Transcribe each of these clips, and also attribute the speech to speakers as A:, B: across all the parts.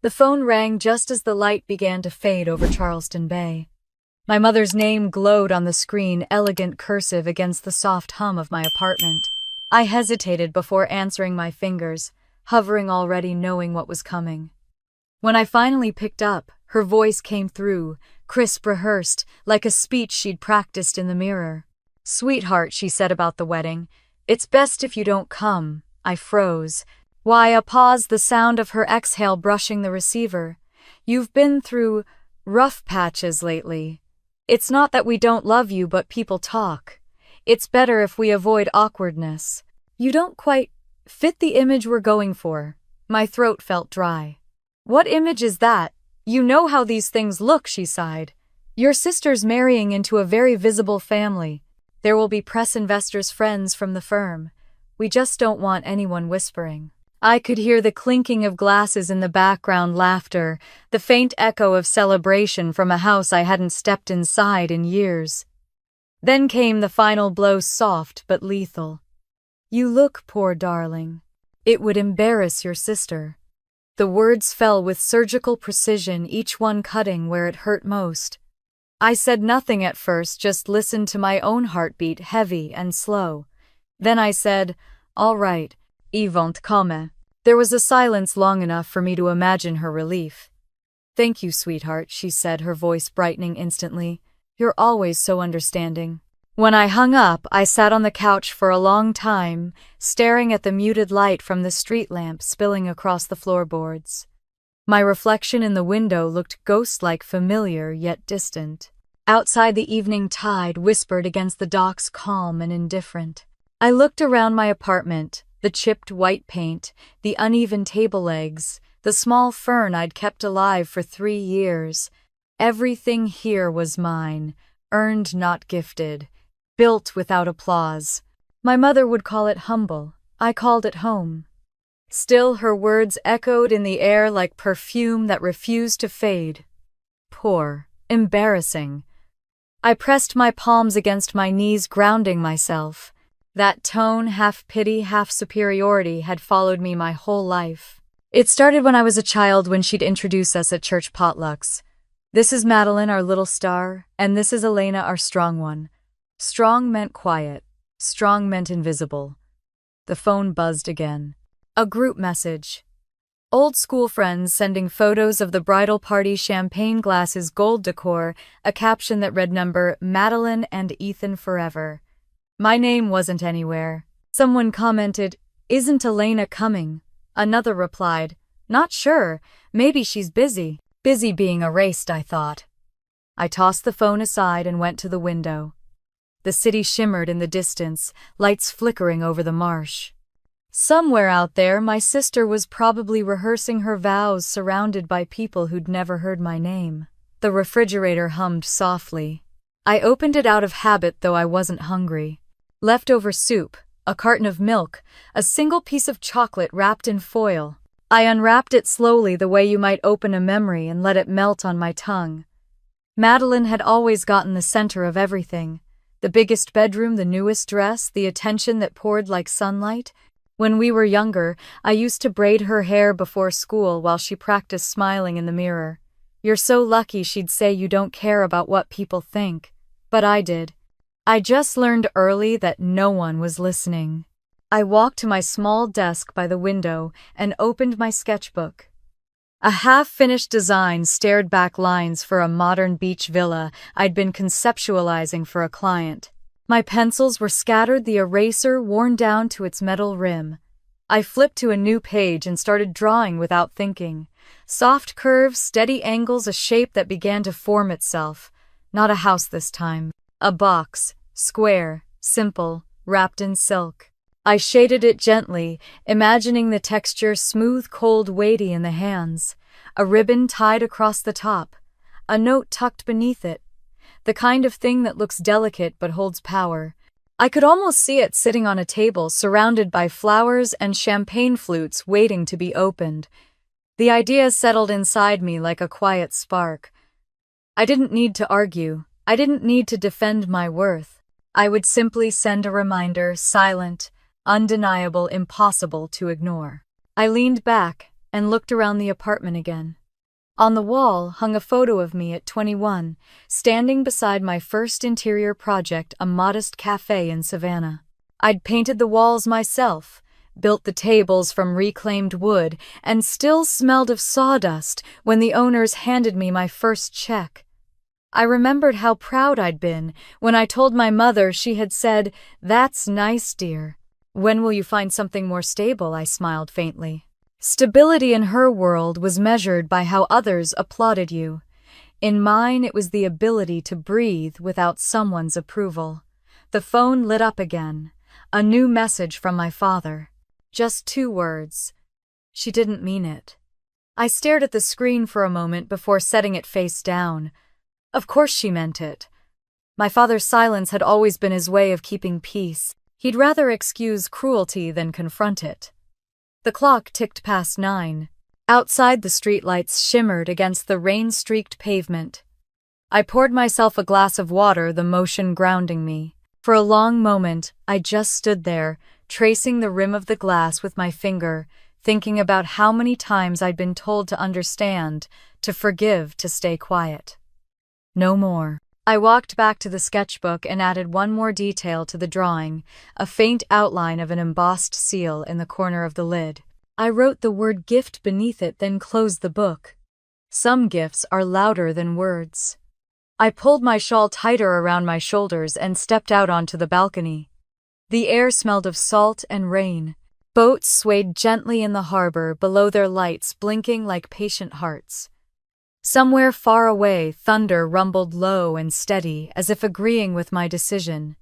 A: The phone rang just as the light began to fade over Charleston Bay. My mother's name glowed on the screen, elegant cursive against the soft hum of my apartment. I hesitated before answering, my fingers hovering already, knowing what was coming. When I finally picked up, her voice came through, crisp, rehearsed, like a speech she'd practiced in the mirror. "Sweetheart," she said about the wedding, "it's best if you don't come." I froze. Why, a pause, the sound of her exhale brushing the receiver. "You've been through rough patches lately. It's not that we don't love you, but people talk. It's better if we avoid awkwardness. You don't quite fit the image we're going for." My throat felt dry. "What image is that? You know how these things look," she sighed. "Your sister's marrying into a very visible family. There will be press, investors, friends from the firm. We just don't want anyone whispering." I could hear the clinking of glasses in the background, laughter, the faint echo of celebration from a house I hadn't stepped inside in years. Then came the final blow, soft but lethal. "You look poor, darling. It would embarrass your sister." The words fell with surgical precision, each one cutting where it hurt most. I said nothing at first, just listened to my own heartbeat, heavy and slow. Then I said, "All right, ils vont come." There was a silence long enough for me to imagine her relief. "Thank you, sweetheart," she said, her voice brightening instantly. "You're always so understanding." When I hung up, I sat on the couch for a long time, staring at the muted light from the street lamp spilling across the floorboards. My reflection in the window looked ghost-like, familiar yet distant. Outside, the evening tide whispered against the docks, calm and indifferent. I looked around my apartment, the chipped white paint, the uneven table legs, the small fern I'd kept alive for 3 years. Everything here was mine, earned, not gifted, built without applause. My mother would call it humble. I called it home. Still, her words echoed in the air like perfume that refused to fade. Poor, embarrassing. I pressed my palms against my knees, grounding myself. That tone, half pity, half superiority, had followed me my whole life. It started when I was a child, when she'd introduce us at church potlucks. "This is Madeline, our little star, and this is Elena, our strong one." Strong meant quiet. Strong meant invisible. The phone buzzed again. A group message. Old school friends sending photos of the bridal party, champagne glasses, gold decor, a caption that read number Madeline and Ethan forever. My name wasn't anywhere. Someone commented, "Isn't Elena coming?" Another replied, "Not sure. Maybe she's busy." Busy being erased, I thought. I tossed the phone aside and went to the window. The city shimmered in the distance, lights flickering over the marsh. Somewhere out there, my sister was probably rehearsing her vows, surrounded by people who'd never heard my name. The refrigerator hummed softly. I opened it out of habit, though I wasn't hungry. Leftover soup, a carton of milk, a single piece of chocolate wrapped in foil. I unwrapped it slowly, the way you might open a memory, and let it melt on my tongue. Madeline had always gotten the center of everything. The biggest bedroom, the newest dress, the attention that poured like sunlight. When we were younger, I used to braid her hair before school while she practiced smiling in the mirror. "You're so lucky," she'd say, "you don't care about what people think." But I did. I just learned early that no one was listening. I walked to my small desk by the window and opened my sketchbook. A half-finished design, stared back lines for a modern beach villa I'd been conceptualizing for a client. My pencils were scattered, the eraser worn down to its metal rim. I flipped to a new page and started drawing without thinking. Soft curves, steady angles, a shape that began to form itself. Not a house this time. A box, square, simple, wrapped in silk. I shaded it gently, imagining the texture smooth, cold, weighty in the hands. A ribbon tied across the top. A note tucked beneath it. The kind of thing that looks delicate but holds power. I could almost see it sitting on a table, surrounded by flowers and champagne flutes waiting to be opened. The idea settled inside me like a quiet spark. I didn't need to argue. I didn't need to defend my worth. I would simply send a reminder, silent, undeniable, impossible to ignore. I leaned back, and looked around the apartment again. On the wall hung a photo of me at 21, standing beside my first interior project, a modest cafe in Savannah. I'd painted the walls myself, built the tables from reclaimed wood, and still smelled of sawdust when the owners handed me my first check. I remembered how proud I'd been when I told my mother. She had said, "That's nice, dear." "When will you find something more stable?" I smiled faintly. Stability in her world was measured by how others applauded you. In mine, it was the ability to breathe without someone's approval. The phone lit up again. A new message from my father. Just 2 words. She didn't mean it. I stared at the screen for a moment before setting it face down. Of course she meant it. My father's silence had always been his way of keeping peace. He'd rather excuse cruelty than confront it. The clock ticked past 9. Outside, the streetlights shimmered against the rain-streaked pavement. I poured myself a glass of water, the motion grounding me. For a long moment, I just stood there, tracing the rim of the glass with my finger, thinking about how many times I'd been told to understand, to forgive, to stay quiet. No more. I walked back to the sketchbook and added one more detail to the drawing, a faint outline of an embossed seal in the corner of the lid. I wrote the word gift beneath it, then closed the book. Some gifts are louder than words. I pulled my shawl tighter around my shoulders and stepped out onto the balcony. The air smelled of salt and rain. Boats swayed gently in the harbor below, their lights blinking like patient hearts. Somewhere far away, thunder rumbled low and steady, as if agreeing with my decision.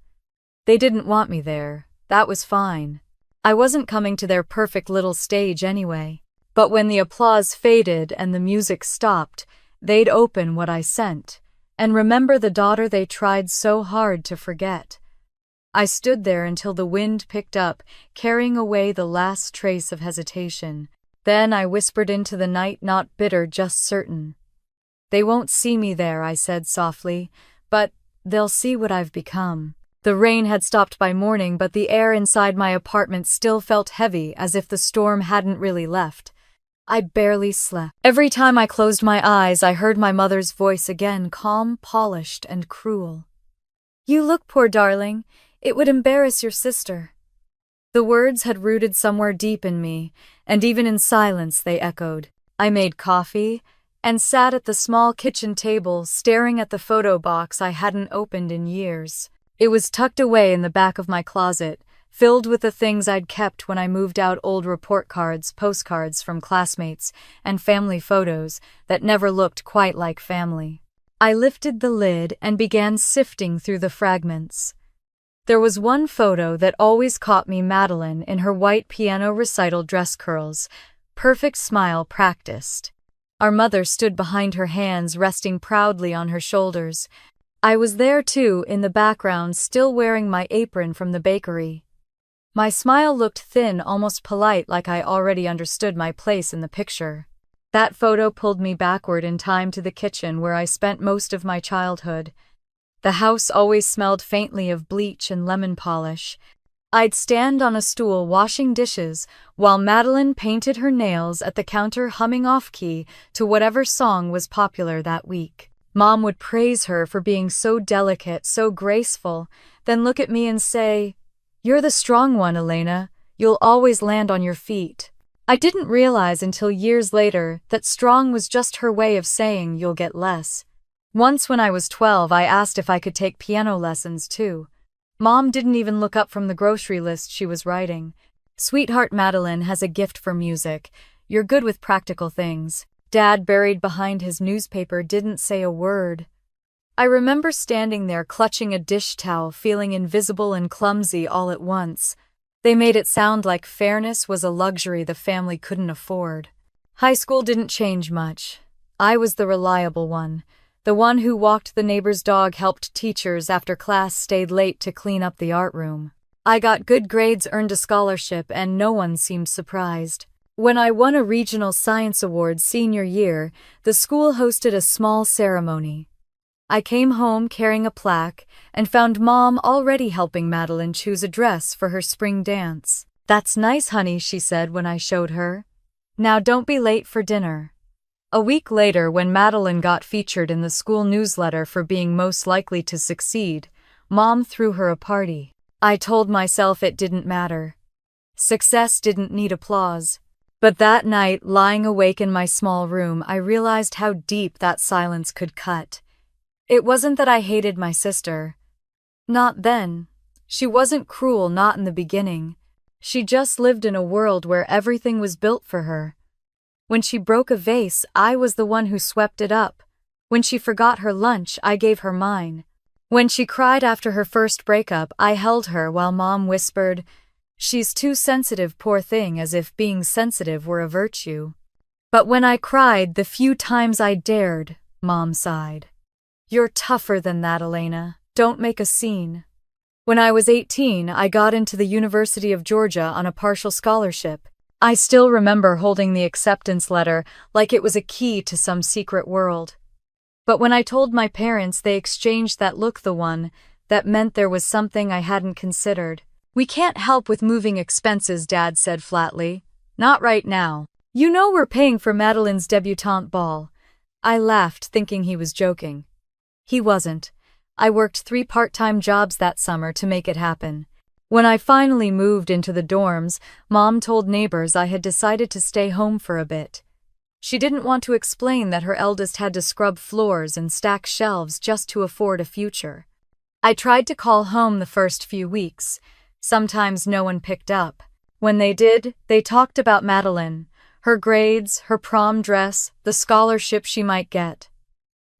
A: They didn't want me there. That was fine. I wasn't coming to their perfect little stage anyway. But when the applause faded and the music stopped, they'd open what I sent, and remember the daughter they tried so hard to forget. I stood there until the wind picked up, carrying away the last trace of hesitation. Then I whispered into the night, not bitter, just certain. "They won't see me there," I said softly, "but they'll see what I've become." The rain had stopped by morning, but the air inside my apartment still felt heavy, as if the storm hadn't really left. I barely slept. Every time I closed my eyes, I heard my mother's voice again, calm, polished, and cruel. "You look poor, darling. It would embarrass your sister." The words had rooted somewhere deep in me, and even in silence they echoed. I made coffee and sat at the small kitchen table, staring at the photo box I hadn't opened in years. It was tucked away in the back of my closet, filled with the things I'd kept when I moved out: old report cards, postcards from classmates, and family photos that never looked quite like family. I lifted the lid and began sifting through the fragments. There was one photo that always caught me: Madeline in her white piano recital dress, curls, perfect smile practiced. Our mother stood behind her, hands resting proudly on her shoulders. I was there too, in the background, still wearing my apron from the bakery. My smile looked thin, almost polite, like I already understood my place in the picture. That photo pulled me backward in time to the kitchen where I spent most of my childhood. The house always smelled faintly of bleach and lemon polish. I'd stand on a stool washing dishes while Madeline painted her nails at the counter, humming off-key to whatever song was popular that week. Mom would praise her for being so delicate, so graceful, then look at me and say, "You're the strong one, Elena. You'll always land on your feet." I didn't realize until years later that strong was just her way of saying you'll get less. Once when I was 12, I asked if I could take piano lessons too. Mom didn't even look up from the grocery list she was writing. "Sweetheart, Madeline has a gift for music. You're good with practical things." Dad, buried behind his newspaper, didn't say a word. I remember standing there clutching a dish towel, feeling invisible and clumsy all at once. They made it sound like fairness was a luxury the family couldn't afford. High school didn't change much. I was the reliable one. The one who walked the neighbor's dog, helped teachers after class, stayed late to clean up the art room. I got good grades, earned a scholarship, and no one seemed surprised. When I won a regional science award senior year, the school hosted a small ceremony. I came home carrying a plaque and found Mom already helping Madeline choose a dress for her spring dance. "That's nice, honey," she said when I showed her. Now don't be late for dinner. A week later, when Madeline got featured in the school newsletter for being most likely to succeed, Mom threw her a party. I told myself it didn't matter. Success didn't need applause. But that night, lying awake in my small room, I realized how deep that silence could cut. It wasn't that I hated my sister. Not then. She wasn't cruel, not in the beginning. She just lived in a world where everything was built for her. When she broke a vase, I was the one who swept it up. When she forgot her lunch, I gave her mine. When she cried after her first breakup, I held her while Mom whispered, "She's too sensitive, poor thing," as if being sensitive were a virtue. But when I cried, the few times I dared, Mom sighed. "You're tougher than that, Elena. Don't make a scene." When I was 18, I got into the University of Georgia on a partial scholarship. I still remember holding the acceptance letter like it was a key to some secret world. But when I told my parents, they exchanged that look, the one that meant there was something I hadn't considered. "We can't help with moving expenses," Dad said flatly. "Not right now. You know we're paying for Madeline's debutante ball." I laughed, thinking he was joking. He wasn't. I worked 3 part-time jobs that summer to make it happen. When I finally moved into the dorms, Mom told neighbors I had decided to stay home for a bit. She didn't want to explain that her eldest had to scrub floors and stack shelves just to afford a future. I tried to call home the first few weeks. Sometimes no one picked up. When they did, they talked about Madeline, her grades, her prom dress, the scholarship she might get.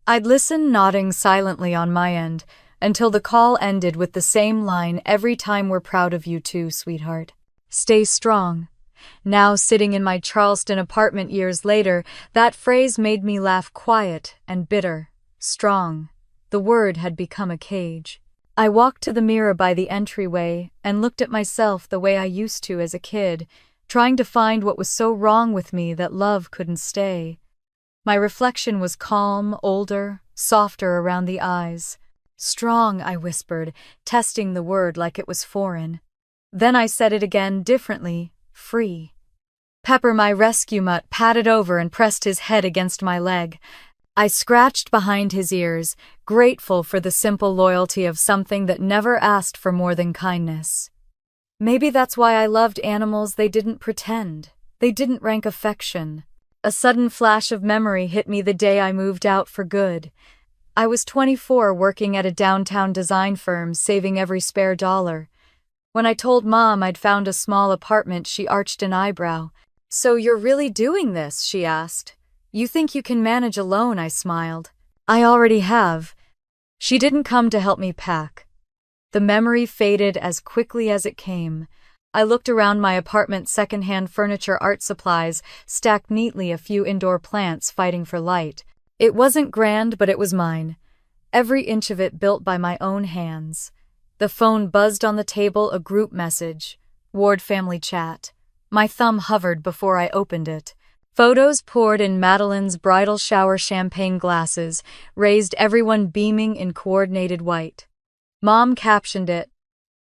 A: I'd listen, nodding silently on my end, until the call ended with the same line every time: "We're proud of you too, sweetheart. Stay strong." Now, sitting in my Charleston apartment years later, that phrase made me laugh, quiet and bitter. Strong. The word had become a cage. I walked to the mirror by the entryway and looked at myself the way I used to as a kid, trying to find what was so wrong with me that love couldn't stay. My reflection was calm, older, softer around the eyes. "Strong," I whispered, testing the word like it was foreign. Then I said it again, differently: "Free." Pepper, my rescue mutt, patted over and pressed his head against my leg. I scratched behind his ears, grateful for the simple loyalty of something that never asked for more than kindness. Maybe that's why I loved animals. They didn't pretend. They didn't rank affection. A sudden flash of memory hit me the day I moved out for good. I was 24, working at a downtown design firm, saving every spare dollar. When I told Mom I'd found a small apartment, she arched an eyebrow. "So you're really doing this?" she asked. "You think you can manage alone?" I smiled. "I already have." She didn't come to help me pack. The memory faded as quickly as it came. I looked around my apartment: secondhand furniture, art supplies, stacked neatly, a few indoor plants fighting for light. It wasn't grand, but it was mine. Every inch of it built by my own hands. The phone buzzed on the table, a group message. Ward family chat. My thumb hovered before I opened it. Photos poured in Madeline's bridal shower champagne glasses, raised, everyone beaming in coordinated white. Mom captioned it,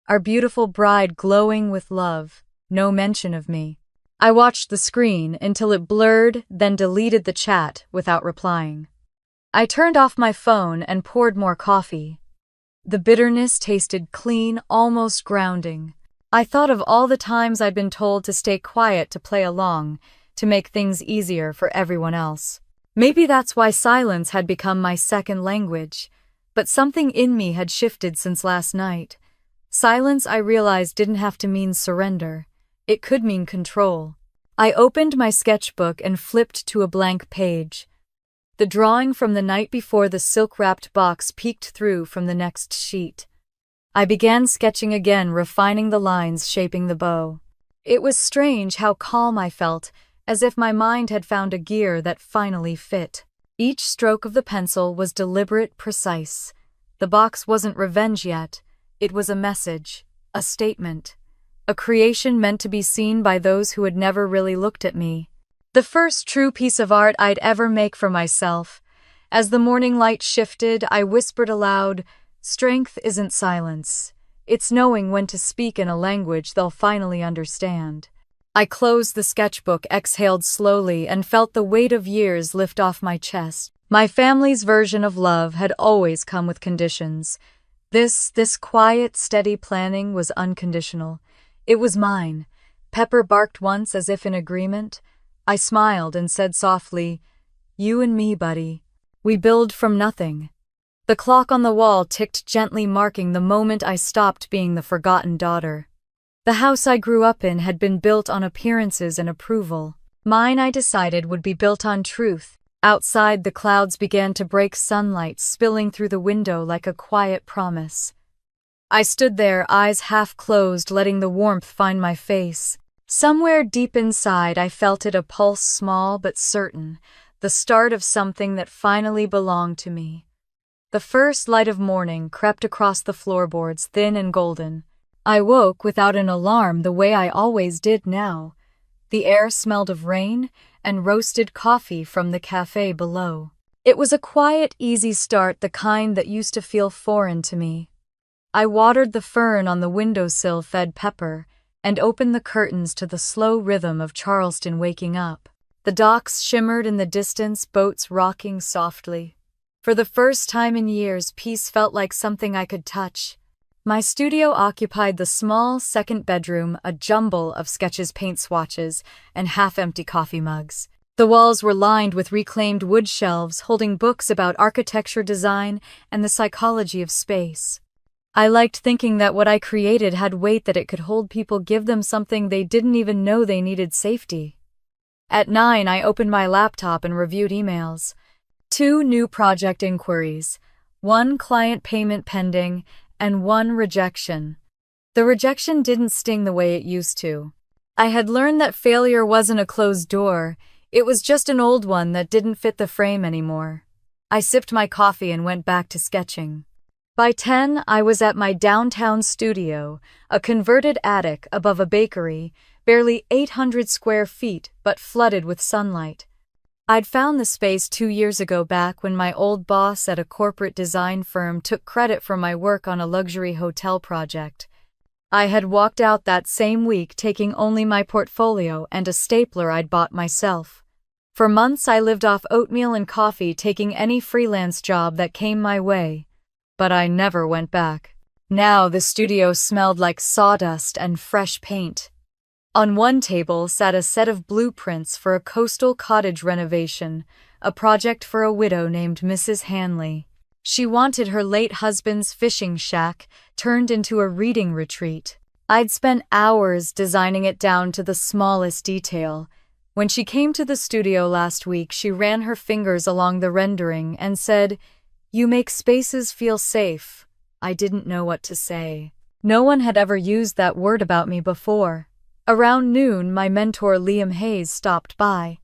A: "Our beautiful bride glowing with love. No mention of me." I watched the screen until it blurred, then deleted the chat without replying. I turned off my phone and poured more coffee. The bitterness tasted clean, almost grounding. I thought of all the times I'd been told to stay quiet, to play along, to make things easier for everyone else. Maybe that's why silence had become my second language. But something in me had shifted since last night. Silence, I realized, didn't have to mean surrender. It could mean control. I opened my sketchbook and flipped to a blank page. The drawing from the night before, the silk-wrapped box, peeked through from the next sheet. I began sketching again, refining the lines, shaping the bow. It was strange how calm I felt, as if my mind had found a gear that finally fit. Each stroke of the pencil was deliberate, precise. The box wasn't revenge yet. It was a message, a statement, a creation meant to be seen by those who had never really looked at me. The first true piece of art I'd ever make for myself. As the morning light shifted, I whispered aloud, "Strength isn't silence. It's knowing when to speak in a language they'll finally understand." I closed the sketchbook, exhaled slowly, and felt the weight of years lift off my chest. My family's version of love had always come with conditions. This quiet, steady planning was unconditional. It was mine. Pepper barked once as if in agreement. I smiled and said softly, "You and me, buddy. We build from nothing." The clock on the wall ticked gently, marking the moment I stopped being the forgotten daughter. The house I grew up in had been built on appearances and approval. Mine, I decided, would be built on truth. Outside, the clouds began to break, sunlight spilling through the window like a quiet promise. I stood there, eyes half closed, letting the warmth find my face. Somewhere deep inside, I felt it, a pulse small but certain, the start of something that finally belonged to me. The first light of morning crept across the floorboards, thin and golden. I woke without an alarm, the way I always did now. The air smelled of rain and roasted coffee from the cafe below. It was a quiet, easy start, the kind that used to feel foreign to me. I watered the fern on the windowsill, fed Pepper, and opened the curtains to the slow rhythm of Charleston waking up. The docks shimmered in the distance, boats rocking softly. For the first time in years, peace felt like something I could touch. My studio occupied the small second bedroom, a jumble of sketches, paint swatches, and half-empty coffee mugs. The walls were lined with reclaimed wood shelves holding books about architecture, design, and the psychology of space. I liked thinking that what I created had weight, that it could hold people, give them something they didn't even know they needed: safety. At 9, I opened my laptop and reviewed emails. 2 new project inquiries, 1 client payment pending, and 1 rejection. The rejection didn't sting the way it used to. I had learned that failure wasn't a closed door, it was just an old one that didn't fit the frame anymore. I sipped my coffee and went back to sketching. By 10, I was at my downtown studio, a converted attic above a bakery, barely 800 square feet, but flooded with sunlight. I'd found the space 2 years ago, back when my old boss at a corporate design firm took credit for my work on a luxury hotel project. I had walked out that same week, taking only my portfolio and a stapler I'd bought myself. For months I lived off oatmeal and coffee, taking any freelance job that came my way. But I never went back. Now the studio smelled like sawdust and fresh paint. On one table sat a set of blueprints for a coastal cottage renovation, a project for a widow named Mrs. Hanley. She wanted her late husband's fishing shack turned into a reading retreat. I'd spent hours designing it down to the smallest detail. When she came to the studio last week, she ran her fingers along the rendering and said, "You make spaces feel safe." I didn't know what to say. No one had ever used that word about me before. Around noon, my mentor Liam Hayes stopped by.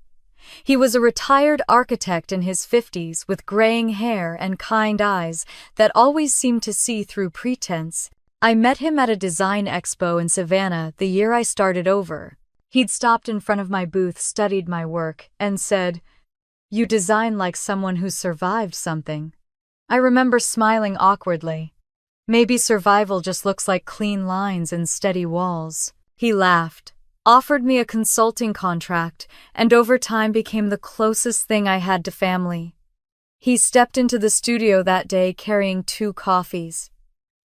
A: He was a retired architect in his 50s with graying hair and kind eyes that always seemed to see through pretense. I met him at a design expo in Savannah the year I started over. He'd stopped in front of my booth, studied my work, and said, "You design like someone who survived something." I remember smiling awkwardly. Maybe survival just looks like clean lines and steady walls. He laughed, offered me a consulting contract, and over time became the closest thing I had to family. He stepped into the studio that day carrying 2 coffees.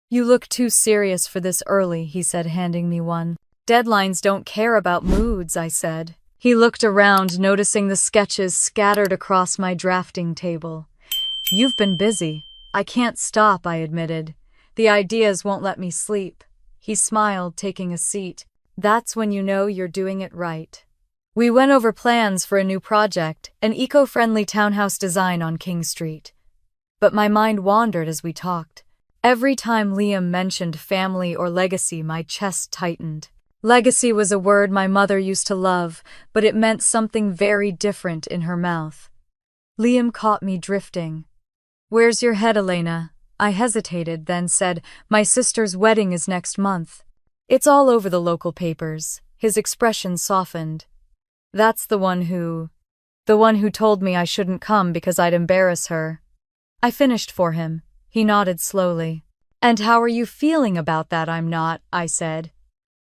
A: "You look too serious for this early," he said, handing me one. "Deadlines don't care about moods," I said. He looked around, noticing the sketches scattered across my drafting table. "You've been busy." "I can't stop," I admitted. "The ideas won't let me sleep." He smiled, taking a seat. "That's when you know you're doing it right." We went over plans for a new project, an eco-friendly townhouse design on King Street. But my mind wandered as we talked. Every time Liam mentioned family or legacy, my chest tightened. Legacy was a word my mother used to love, but it meant something very different in her mouth. Liam caught me drifting. "Where's your head, Elena?" I hesitated, then said, "My sister's wedding is next month. It's all over the local papers." His expression softened. "That's the one who told me I shouldn't come because I'd embarrass her." I finished for him. He nodded slowly. "And how are you feeling about that?" "I'm not," I said.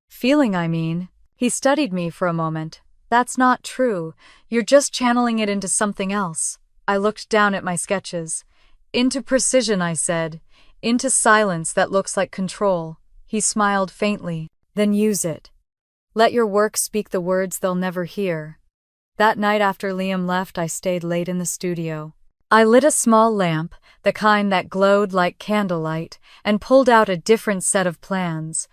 A: "Feeling, I mean." He studied me for a moment. That's not true. You're just channeling it into something else. I looked down at my sketches. Into precision, I said. Into silence that looks like control. He smiled faintly. Then use it. Let your work speak the words they'll never hear. That night after Liam left, I stayed late in the studio. I lit a small lamp, the kind that glowed like candlelight, and pulled out a different set of plans.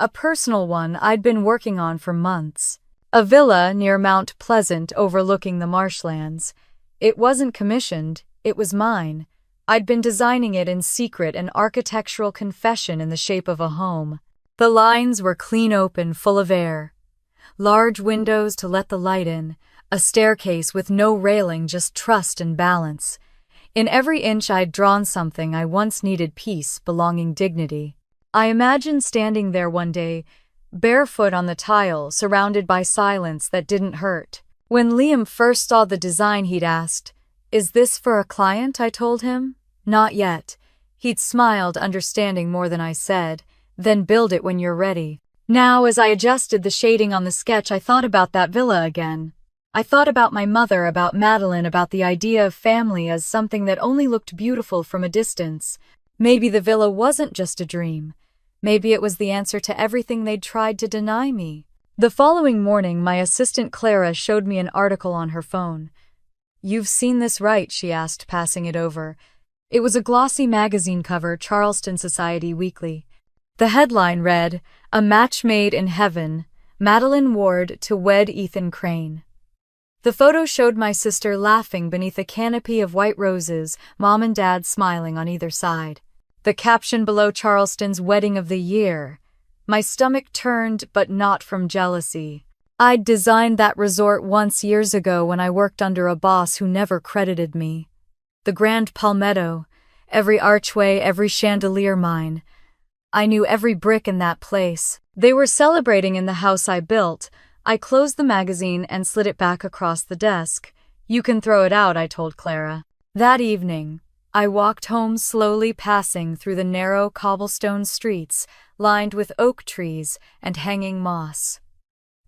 A: A personal one I'd been working on for months. A villa near Mount Pleasant overlooking the marshlands. It wasn't commissioned, it was mine. I'd been designing it in secret, an architectural confession in the shape of a home. The lines were clean open, full of air. Large windows to let the light in, a staircase with no railing, just trust and balance. In every inch I'd drawn something I once needed: peace, belonging, dignity. I imagined standing there one day, barefoot on the tile, surrounded by silence that didn't hurt. When Liam first saw the design, he'd asked, "Is this for a client?" I told him. "Not yet." He'd smiled, understanding more than I said. "Then build it when you're ready." Now, as I adjusted the shading on the sketch, I thought about that villa again. I thought about my mother, about Madeline, about the idea of family as something that only looked beautiful from a distance. Maybe the villa wasn't just a dream. Maybe it was the answer to everything they'd tried to deny me. The following morning, my assistant Clara showed me an article on her phone. "You've seen this, right?" she asked, passing it over. It was a glossy magazine cover, Charleston Society Weekly. The headline read, "A Match Made in Heaven, Madeline Ward to Wed Ethan Crane." The photo showed my sister laughing beneath a canopy of white roses, Mom and Dad smiling on either side. The caption below, "Charleston's Wedding of the Year." My stomach turned, but not from jealousy. I'd designed that resort once years ago when I worked under a boss who never credited me. The grand palmetto, every archway, every chandelier mine. I knew every brick in that place. They were celebrating in the house I built. I closed the magazine and slid it back across the desk. "You can throw it out," I told Clara. That evening, I walked home slowly, passing through the narrow cobblestone streets lined with oak trees and hanging moss.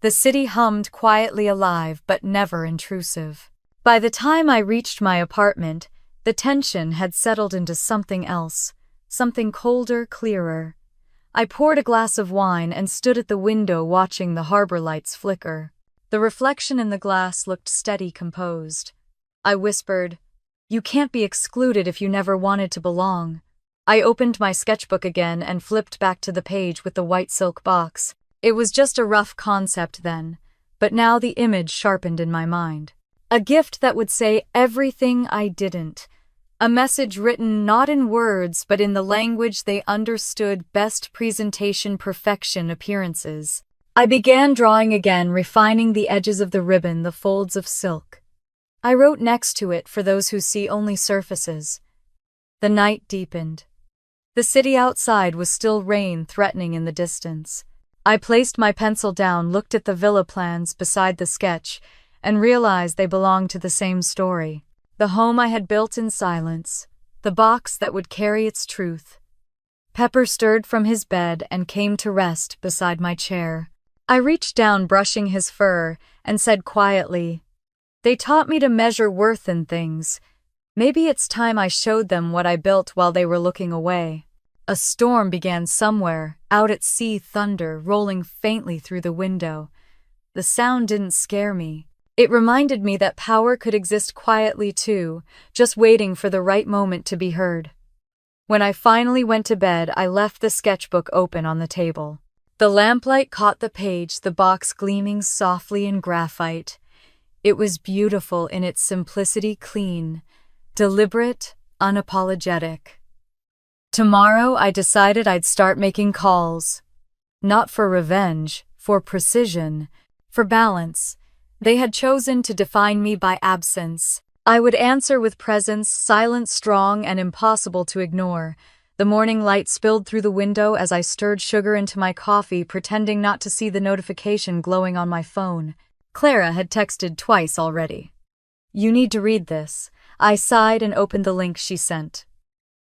A: The city hummed, quietly alive but never intrusive. By the time I reached my apartment, the tension had settled into something else, something colder, clearer. I poured a glass of wine and stood at the window watching the harbor lights flicker. The reflection in the glass looked steady, composed. I whispered, "You can't be excluded if you never wanted to belong." I opened my sketchbook again and flipped back to the page with the white silk box. It was just a rough concept then, but now the image sharpened in my mind. A gift that would say everything I didn't. A message written not in words but in the language they understood: best presentation, perfection, appearances. I began drawing again, refining the edges of the ribbon, the folds of silk. I wrote next to it, "For those who see only surfaces." The night deepened. The city outside was still, rain threatening in the distance. I placed my pencil down, looked at the villa plans beside the sketch, and realized they belonged to the same story. The home I had built in silence, the box that would carry its truth. Pepper stirred from his bed and came to rest beside my chair. I reached down, brushing his fur, and said quietly, "They taught me to measure worth in things. Maybe it's time I showed them what I built while they were looking away." A storm began somewhere, out at sea, thunder rolling faintly through the window. The sound didn't scare me. It reminded me that power could exist quietly too, just waiting for the right moment to be heard. When I finally went to bed, I left the sketchbook open on the table. The lamplight caught the page, the box gleaming softly in graphite. It was beautiful in its simplicity, clean, deliberate, unapologetic. Tomorrow, I decided I'd start making calls. Not for revenge, for precision, for balance. They had chosen to define me by absence. I would answer with presence, silent, strong, and impossible to ignore. The morning light spilled through the window as I stirred sugar into my coffee, pretending not to see the notification glowing on my phone. Clara had texted twice already. "You need to read this." I sighed and opened the link she sent.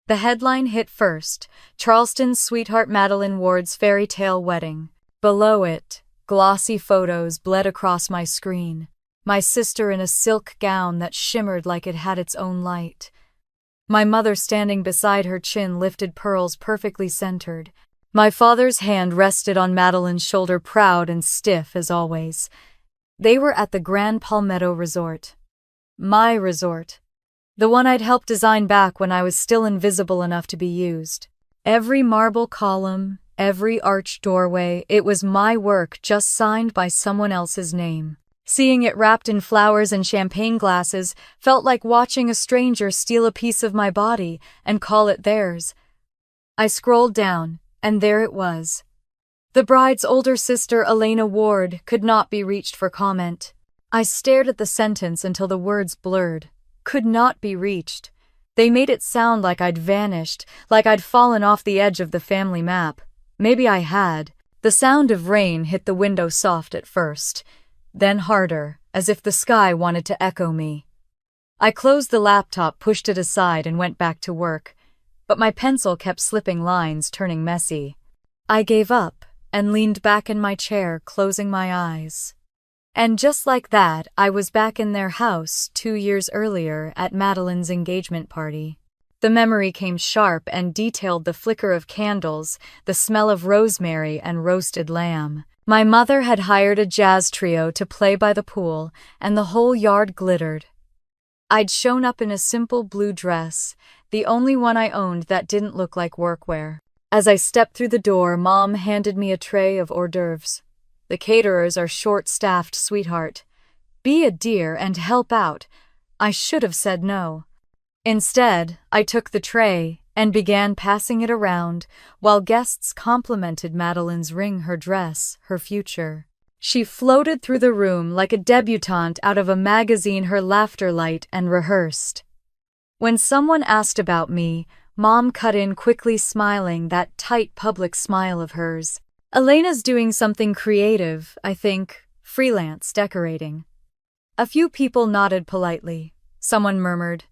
A: The headline hit first: "Charleston's Sweetheart Madeline Ward's Fairy Tale Wedding." Below it, Glossy photos bled across my screen. My sister in a silk gown that shimmered like it had its own light. My mother standing beside her, chin lifted, pearls perfectly centered. My father's hand rested on Madeline's shoulder, proud and stiff as always. They were at the Grand Palmetto Resort. My resort. The one I'd helped design back when I was still invisible enough to be used. Every marble column, every arched doorway, it was my work, just signed by someone else's name. Seeing it wrapped in flowers and champagne glasses felt like watching a stranger steal a piece of my body and call it theirs. I scrolled down, and there it was. The bride's older sister, Elena Ward, could not be reached for comment. I stared at the sentence until the words blurred. Could not be reached. They made it sound like I'd vanished, like I'd fallen off the edge of the family map. Maybe I had. The sound of rain hit the window, soft at first, then harder, as if the sky wanted to echo me. I closed the laptop, pushed it aside, and went back to work, but my pencil kept slipping lines, turning messy. I gave up and leaned back in my chair, closing my eyes. And just like that, I was back in their house 2 years earlier at Madeline's engagement party. The memory came sharp and detailed: the flicker of candles, the smell of rosemary and roasted lamb. My mother had hired a jazz trio to play by the pool, and the whole yard glittered. I'd shown up in a simple blue dress, the only one I owned that didn't look like workwear. As I stepped through the door, Mom handed me a tray of hors d'oeuvres. The caterers are short-staffed, sweetheart. Be a dear and help out. I should have said no. Instead, I took the tray and began passing it around, while guests complimented Madeline's ring, her dress, her future. She floated through the room like a debutante out of a magazine, her laughter light and rehearsed. When someone asked about me, Mom cut in quickly, smiling, that tight public smile of hers. Elena's doing something creative, I think, freelance decorating. A few people nodded politely. Someone murmured,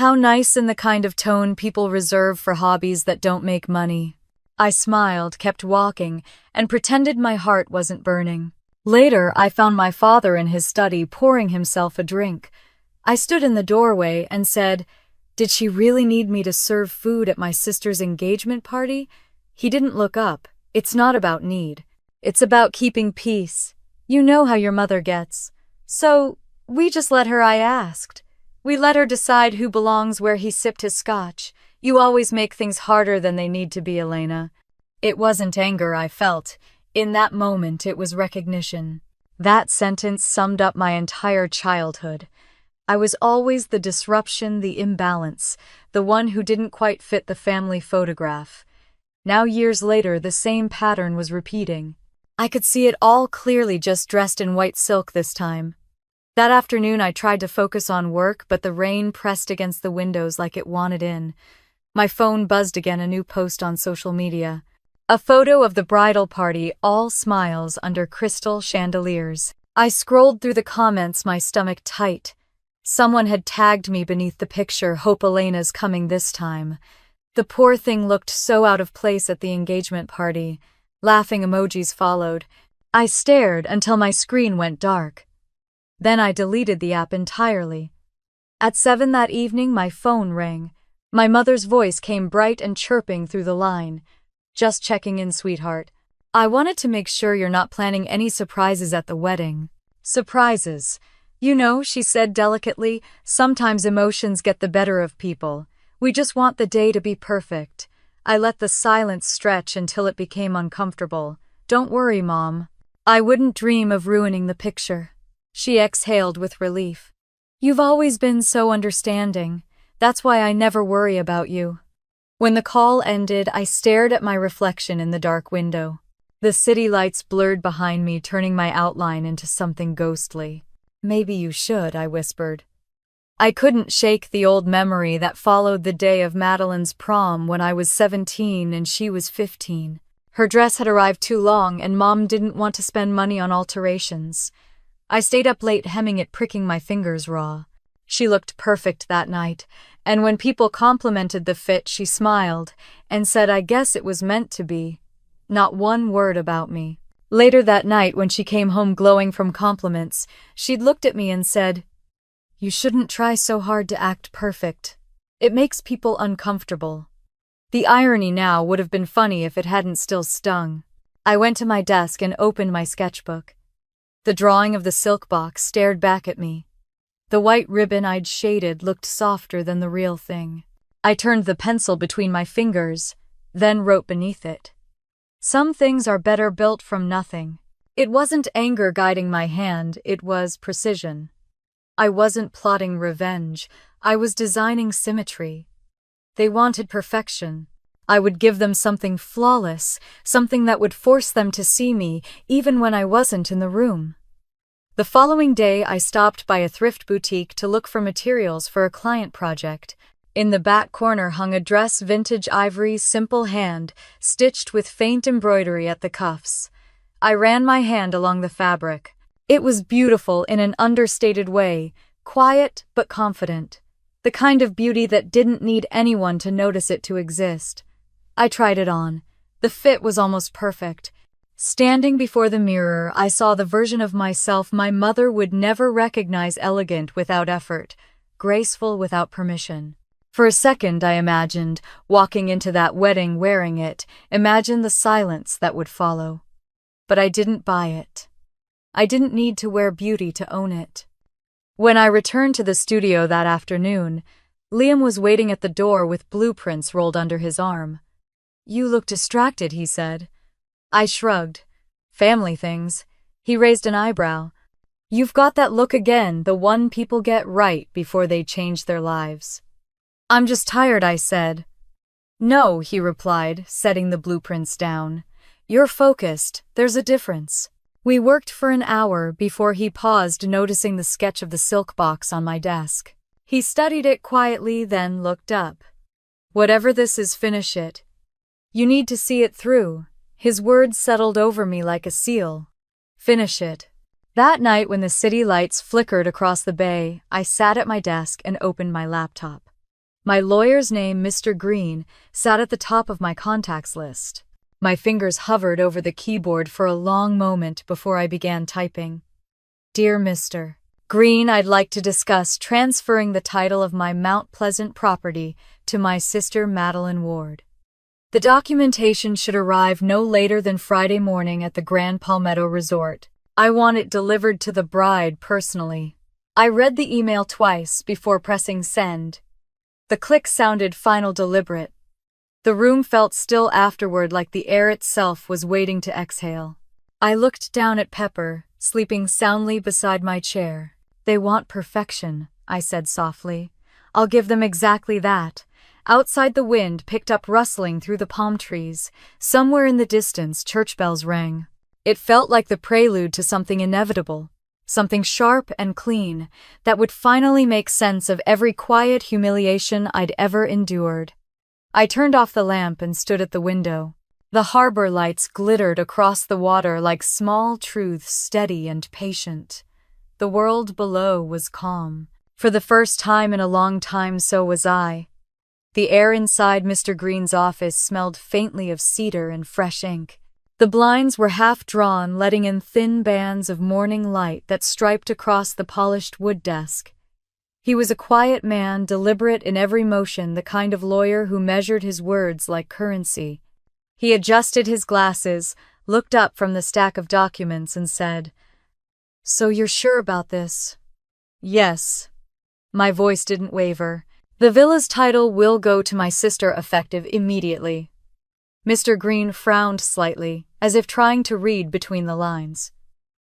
A: "How nice," in the kind of tone people reserve for hobbies that don't make money. I smiled, kept walking, and pretended my heart wasn't burning. Later, I found my father in his study pouring himself a drink. I stood in the doorway and said, "Did she really need me to serve food at my sister's engagement party?" He didn't look up. It's not about need. It's about keeping peace. You know how your mother gets. So, we just let her, I asked. We let her decide who belongs where. He sipped his scotch. "You always make things harder than they need to be, Elena." It wasn't anger I felt. In that moment, it was recognition. That sentence summed up my entire childhood. I was always the disruption, the imbalance, the one who didn't quite fit the family photograph. Now, years later, the same pattern was repeating. I could see it all clearly, just dressed in white silk this time. That afternoon, I tried to focus on work, but the rain pressed against the windows like it wanted in. My phone buzzed again, a new post on social media. A photo of the bridal party, all smiles under crystal chandeliers. I scrolled through the comments, my stomach tight. Someone had tagged me beneath the picture, "Hope Elena's coming this time." The poor thing looked so out of place at the engagement party. Laughing emojis followed. I stared until my screen went dark. Then I deleted the app entirely. At 7 that evening, my phone rang. My mother's voice came bright and chirping through the line. "Just checking in, sweetheart. I wanted to make sure you're not planning any surprises at the wedding." "Surprises? You know," she said delicately, "sometimes emotions get the better of people. We just want the day to be perfect." I let the silence stretch until it became uncomfortable. "Don't worry, Mom. I wouldn't dream of ruining the picture." She exhaled with relief. "You've always been so understanding. That's why I never worry about you." When the call ended, I stared at my reflection in the dark window. The city lights blurred behind me, turning my outline into something ghostly. "Maybe you should," I whispered. I couldn't shake the old memory that followed the day of Madeline's prom when I was 17 and she was 15. Her dress had arrived too long and Mom didn't want to spend money on alterations. I stayed up late hemming it, pricking my fingers raw. She looked perfect that night, and when people complimented the fit, she smiled and said, "I guess it was meant to be." Not one word about me. Later that night, when she came home glowing from compliments, she'd looked at me and said, "You shouldn't try so hard to act perfect. It makes people uncomfortable." The irony now would have been funny if it hadn't still stung. I went to my desk and opened my sketchbook. The drawing of the silk box stared back at me. The white ribbon I'd shaded looked softer than the real thing. I turned the pencil between my fingers, then wrote beneath it, "Some things are better built from nothing." It wasn't anger guiding my hand, it was precision. I wasn't plotting revenge, I was designing symmetry. They wanted perfection. I would give them something flawless, something that would force them to see me, even when I wasn't in the room. The following day, I stopped by a thrift boutique to look for materials for a client project. In the back corner hung a dress, vintage ivory, simple hand, stitched with faint embroidery at the cuffs. I ran my hand along the fabric. It was beautiful in an understated way, quiet but confident. The kind of beauty that didn't need anyone to notice it to exist. I tried it on. The fit was almost perfect. Standing before the mirror, I saw the version of myself my mother would never recognize, elegant without effort, graceful without permission. For a second, I imagined walking into that wedding wearing it, imagined the silence that would follow. But I didn't buy it. I didn't need to wear beauty to own it. When I returned to the studio that afternoon, Liam was waiting at the door with blueprints rolled under his arm. "You look distracted," he said. I shrugged. "Family things." He raised an eyebrow. "You've got that look again, the one people get right before they change their lives." "I'm just tired," I said. "No," he replied, setting the blueprints down. "You're focused, there's a difference." We worked for an hour before he paused, noticing the sketch of the silk box on my desk. He studied it quietly, then looked up. "Whatever this is, finish it. You need to see it through." His words settled over me like a seal. "Finish it." That night, when the city lights flickered across the bay, I sat at my desk and opened my laptop. My lawyer's name, Mr. Green, sat at the top of my contacts list. My fingers hovered over the keyboard for a long moment before I began typing. "Dear Mr. Green, I'd like to discuss transferring the title of my Mount Pleasant property to my sister Madeline Ward. The documentation should arrive no later than Friday morning at the Grand Palmetto Resort. I want it delivered to the bride personally." I read the email twice before pressing send. The click sounded final, deliberate. The room felt still afterward, like the air itself was waiting to exhale. I looked down at Pepper, sleeping soundly beside my chair. "They want perfection," I said softly. "I'll give them exactly that." Outside, the wind picked up, rustling through the palm trees. Somewhere in the distance, church bells rang. It felt like the prelude to something inevitable, something sharp and clean, that would finally make sense of every quiet humiliation I'd ever endured. I turned off the lamp and stood at the window. The harbor lights glittered across the water like small truths, steady and patient. The world below was calm. For the first time in a long time, so was I. The air inside Mr. Green's office smelled faintly of cedar and fresh ink. The blinds were half drawn, letting in thin bands of morning light that striped across the polished wood desk. He was a quiet man, deliberate in every motion, the kind of lawyer who measured his words like currency. He adjusted his glasses, looked up from the stack of documents, and said, "So you're sure about this?" "Yes." My voice didn't waver. "The villa's title will go to my sister, effective immediately." Mr. Green frowned slightly, as if trying to read between the lines.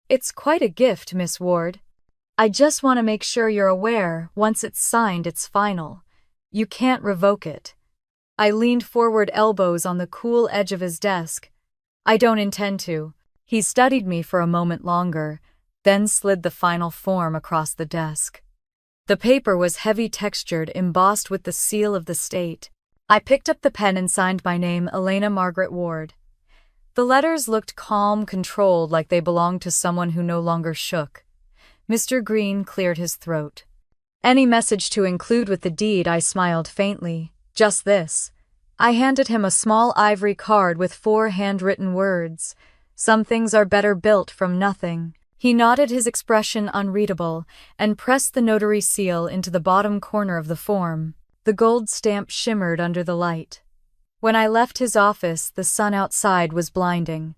A: "It's quite a gift, Miss Ward. I just want to make sure you're aware, once it's signed, it's final. You can't revoke it." I leaned forward, elbows on the cool edge of his desk. "I don't intend to." He studied me for a moment longer, then slid the final form across the desk. The paper was heavy-textured, embossed with the seal of the state. I picked up the pen and signed my name, Elena Margaret Ward. The letters looked calm, controlled, like they belonged to someone who no longer shook. Mr. Green cleared his throat. "Any message to include with the deed?" I smiled faintly. "Just this." I handed him a small ivory card with 4 handwritten words. Some things are better built from nothing. He nodded, his expression unreadable, and pressed the notary seal into the bottom corner of the form. The gold stamp shimmered under the light. When I left his office, the sun outside was blinding.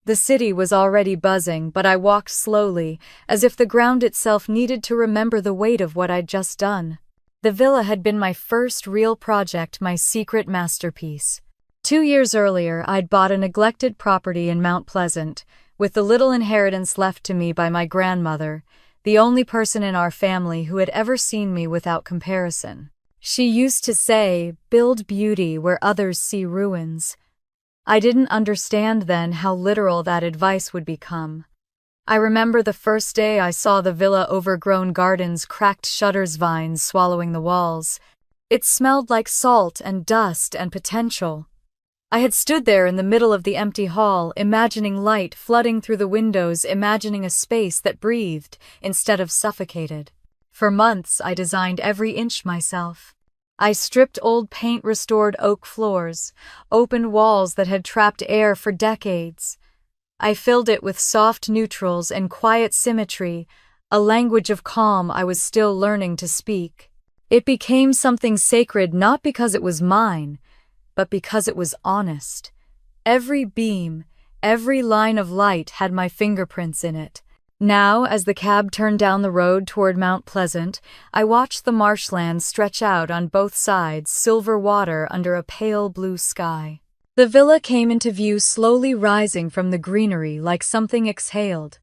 A: The city was already buzzing, but I walked slowly, as if the ground itself needed to remember the weight of what I'd just done. The villa had been my first real project, my secret masterpiece. 2 years earlier, I'd bought a neglected property in Mount Pleasant, with the little inheritance left to me by my grandmother, the only person in our family who had ever seen me without comparison. She used to say, "Build beauty where others see ruins." I didn't understand then how literal that advice would become. I remember the first day I saw the villa, overgrown gardens, cracked shutters, vines swallowing the walls. It smelled like salt and dust and potential. I had stood there in the middle of the empty hall, imagining light flooding through the windows, imagining a space that breathed instead of suffocated. For months, I designed every inch myself. I stripped old paint, restored oak floors, opened walls that had trapped air for decades. I filled it with soft neutrals and quiet symmetry, a language of calm I was still learning to speak. It became something sacred not because it was mine, but because it was honest. Every beam, every line of light had my fingerprints in it. Now, as the cab turned down the road toward Mount Pleasant, I watched the marshlands stretch out on both sides, silver water under a pale blue sky. The villa came into view, slowly rising from the greenery like something exhaled.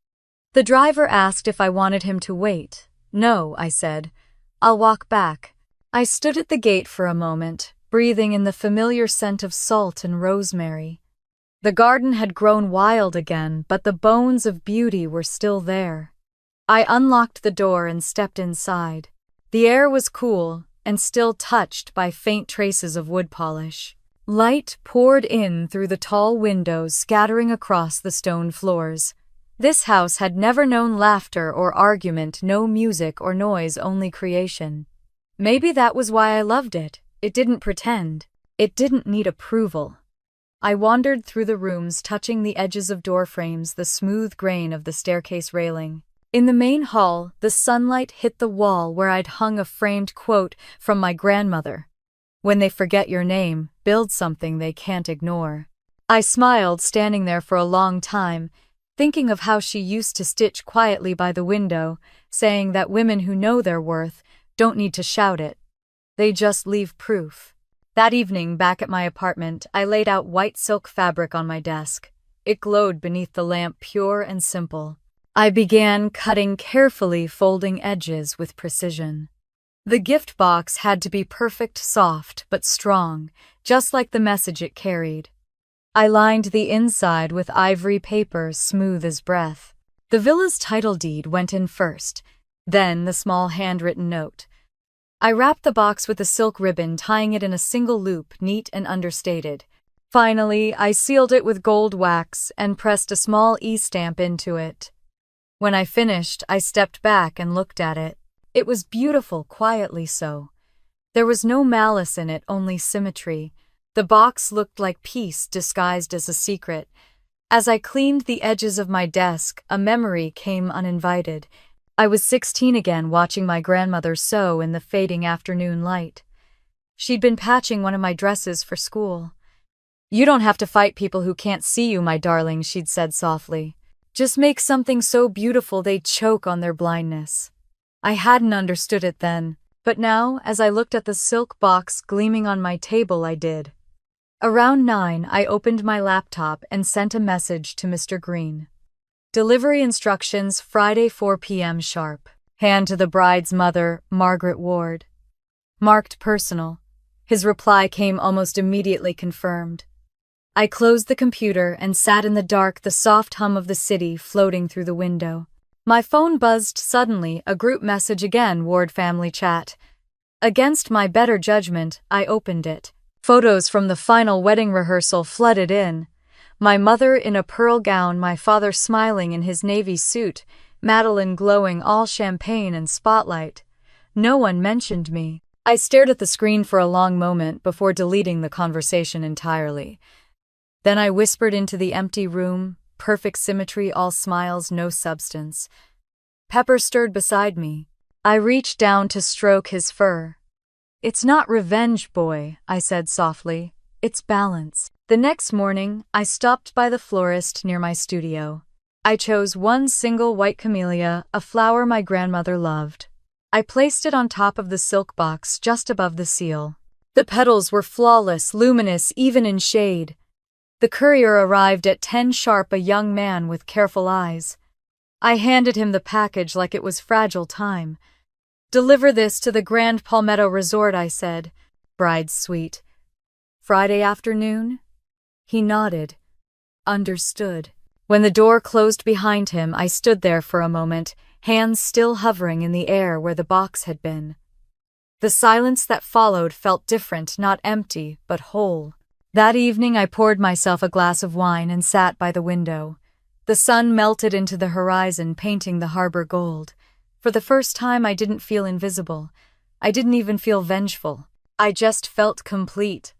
A: The driver asked if I wanted him to wait. "No," I said. "I'll walk back." I stood at the gate for a moment, breathing in the familiar scent of salt and rosemary. The garden had grown wild again, but the bones of beauty were still there. I unlocked the door and stepped inside. The air was cool and still touched by faint traces of wood polish. Light poured in through the tall windows, scattering across the stone floors. This house had never known laughter or argument, no music or noise, only creation. Maybe that was why I loved it. It didn't pretend. It didn't need approval. I wandered through the rooms, touching the edges of door frames, the smooth grain of the staircase railing. In the main hall, the sunlight hit the wall where I'd hung a framed quote from my grandmother. "When they forget your name, build something they can't ignore." I smiled, standing there for a long time, thinking of how she used to stitch quietly by the window, saying that women who know their worth don't need to shout it. They just leave proof. That evening, back at my apartment, I laid out white silk fabric on my desk. It glowed beneath the lamp, pure and simple. I began cutting carefully, folding edges with precision. The gift box had to be perfect, soft but strong, just like the message it carried. I lined the inside with ivory paper, smooth as breath. The villa's title deed went in first, then the small handwritten note. I wrapped the box with a silk ribbon, tying it in a single loop, neat and understated. Finally, I sealed it with gold wax and pressed a small E-stamp into it. When I finished, I stepped back and looked at it. It was beautiful, quietly so. There was no malice in it, only symmetry. The box looked like peace disguised as a secret. As I cleaned the edges of my desk, a memory came uninvited. I was 16 again, watching my grandmother sew in the fading afternoon light. She'd been patching one of my dresses for school. "You don't have to fight people who can't see you, my darling," she'd said softly. "Just make something so beautiful they choke on their blindness." I hadn't understood it then, but now, as I looked at the silk box gleaming on my table, I did. Around 9, I opened my laptop and sent a message to Mr. Green. Delivery instructions, Friday 4 p.m. sharp. Hand to the bride's mother, Margaret Ward. Marked personal. His reply came almost immediately, confirmed. I closed the computer and sat in the dark, the soft hum of the city floating through the window. My phone buzzed suddenly, a group message again, Ward family chat. Against my better judgment, I opened it. Photos from the final wedding rehearsal flooded in. My mother in a pearl gown, my father smiling in his navy suit, Madeline glowing, all champagne and spotlight. No one mentioned me. I stared at the screen for a long moment before deleting the conversation entirely. Then I whispered into the empty room, perfect symmetry, all smiles, no substance. Pepper stirred beside me. I reached down to stroke his fur. "It's not revenge, boy," I said softly. "It's balance." The next morning, I stopped by the florist near my studio. I chose one single white camellia, a flower my grandmother loved. I placed it on top of the silk box just above the seal. The petals were flawless, luminous, even in shade. The courier arrived at 10 sharp, a young man with careful eyes. I handed him the package like it was fragile time. "Deliver this to the Grand Palmetto Resort," I said. "Bride's suite." "Friday afternoon?" He nodded. Understood. When the door closed behind him, I stood there for a moment, hands still hovering in the air where the box had been. The silence that followed felt different, not empty, but whole. That evening I poured myself a glass of wine and sat by the window. The sun melted into the horizon, painting the harbor gold. For the first time I didn't feel invisible. I didn't even feel vengeful. I just felt complete.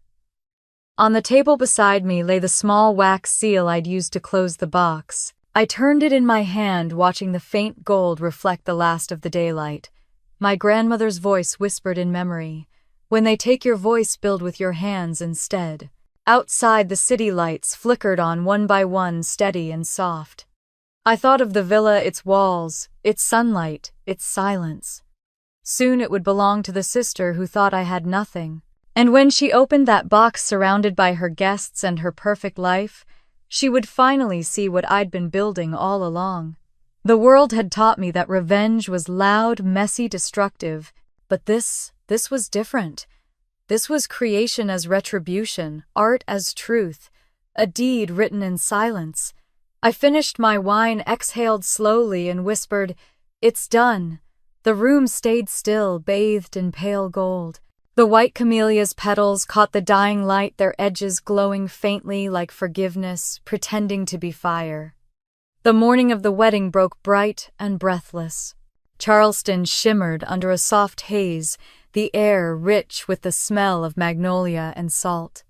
A: On the table beside me lay the small wax seal I'd used to close the box. I turned it in my hand, watching the faint gold reflect the last of the daylight. My grandmother's voice whispered in memory, "When they take your voice, build with your hands instead." Outside, the city lights flickered on one by one, steady and soft. I thought of the villa, its walls, its sunlight, its silence. Soon it would belong to the sister who thought I had nothing. And when she opened that box surrounded by her guests and her perfect life, she would finally see what I'd been building all along. The world had taught me that revenge was loud, messy, destructive, but this was different. This was creation as retribution, art as truth, a deed written in silence. I finished my wine, exhaled slowly, and whispered, "It's done." The room stayed still, bathed in pale gold. The white camellia's petals caught the dying light, their edges glowing faintly like forgiveness, pretending to be fire. The morning of the wedding broke bright and breathless. Charleston shimmered under a soft haze, the air rich with the smell of magnolia and salt.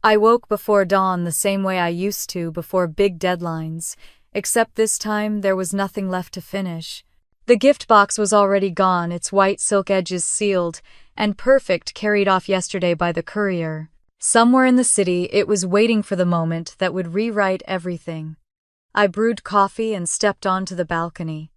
A: I woke before dawn the same way I used to before big deadlines, except this time there was nothing left to finish. The gift box was already gone, its white silk edges sealed, and perfect, carried off yesterday by the courier. Somewhere in the city, it was waiting for the moment that would rewrite everything. I brewed coffee and stepped onto the balcony.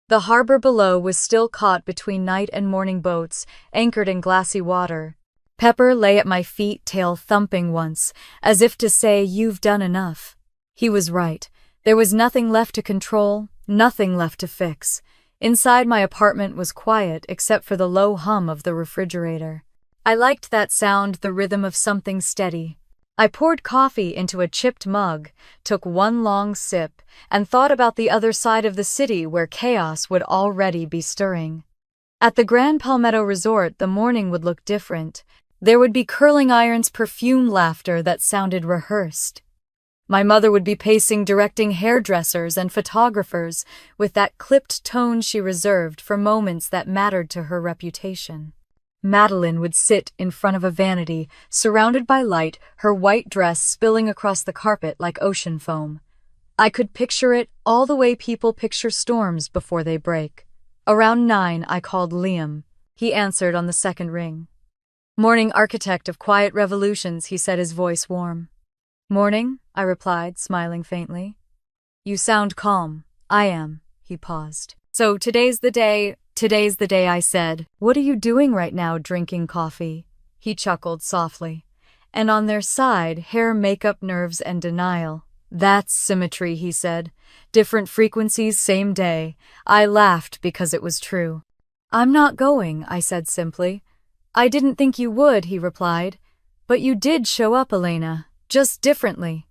A: The harbor below was still caught between night and morning boats, anchored in glassy water. Pepper lay at my feet, tail thumping once, as if to say, "You've done enough." He was right. There was nothing left to control, nothing left to fix. Inside, my apartment was quiet except for the low hum of the refrigerator. I liked that sound, the rhythm of something steady. I poured coffee into a chipped mug, took one long sip, and thought about the other side of the city where chaos would already be stirring. At the Grand Palmetto Resort, the morning would look different. There would be curling irons, perfumed laughter that sounded rehearsed. My mother would be pacing, directing hairdressers and photographers with that clipped tone she reserved for moments that mattered to her reputation. Madeline would sit in front of a vanity, surrounded by light, her white dress spilling across the carpet like ocean foam. I could picture it all the way people picture storms before they break. Around 9, I called Liam. He answered on the second ring. "Morning, architect of quiet revolutions," he said, his voice warm. "Morning," I replied, smiling faintly. "You sound calm." "I am." He paused. "So today's the day, I said. "What are you doing right now, drinking coffee?" He chuckled softly. "And on their side, hair, makeup, nerves, and denial." "That's symmetry," he said. "Different frequencies, same day." I laughed because it was true. "I'm not going," I said simply. "I didn't think you would," he replied. "But you did show up, Elena, just differently."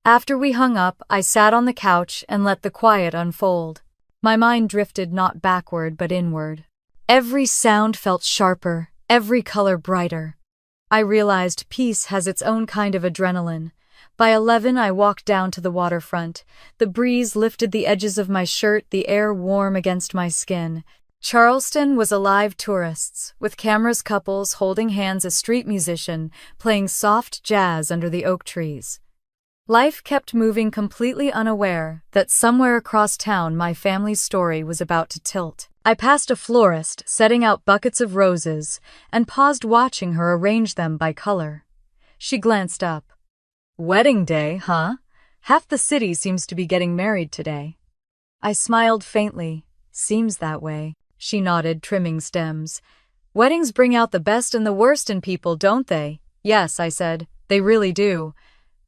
A: After we hung up, I sat on the couch and let the quiet unfold. My mind drifted not backward but inward. Every sound felt sharper, every color brighter. I realized peace has its own kind of adrenaline. By 11, I walked down to the waterfront. The breeze lifted the edges of my shirt, the air warm against my skin. Charleston was alive, tourists, with cameras, couples holding hands, a street musician playing soft jazz under the oak trees. Life kept moving completely unaware that somewhere across town my family's story was about to tilt. I passed a florist setting out buckets of roses and paused watching her arrange them by color. She glanced up. "Wedding day, huh? Half the city seems to be getting married today." I smiled faintly. "Seems that way." She nodded, trimming stems. "Weddings bring out the best and the worst in people, don't they?" "Yes," I said. "They really do."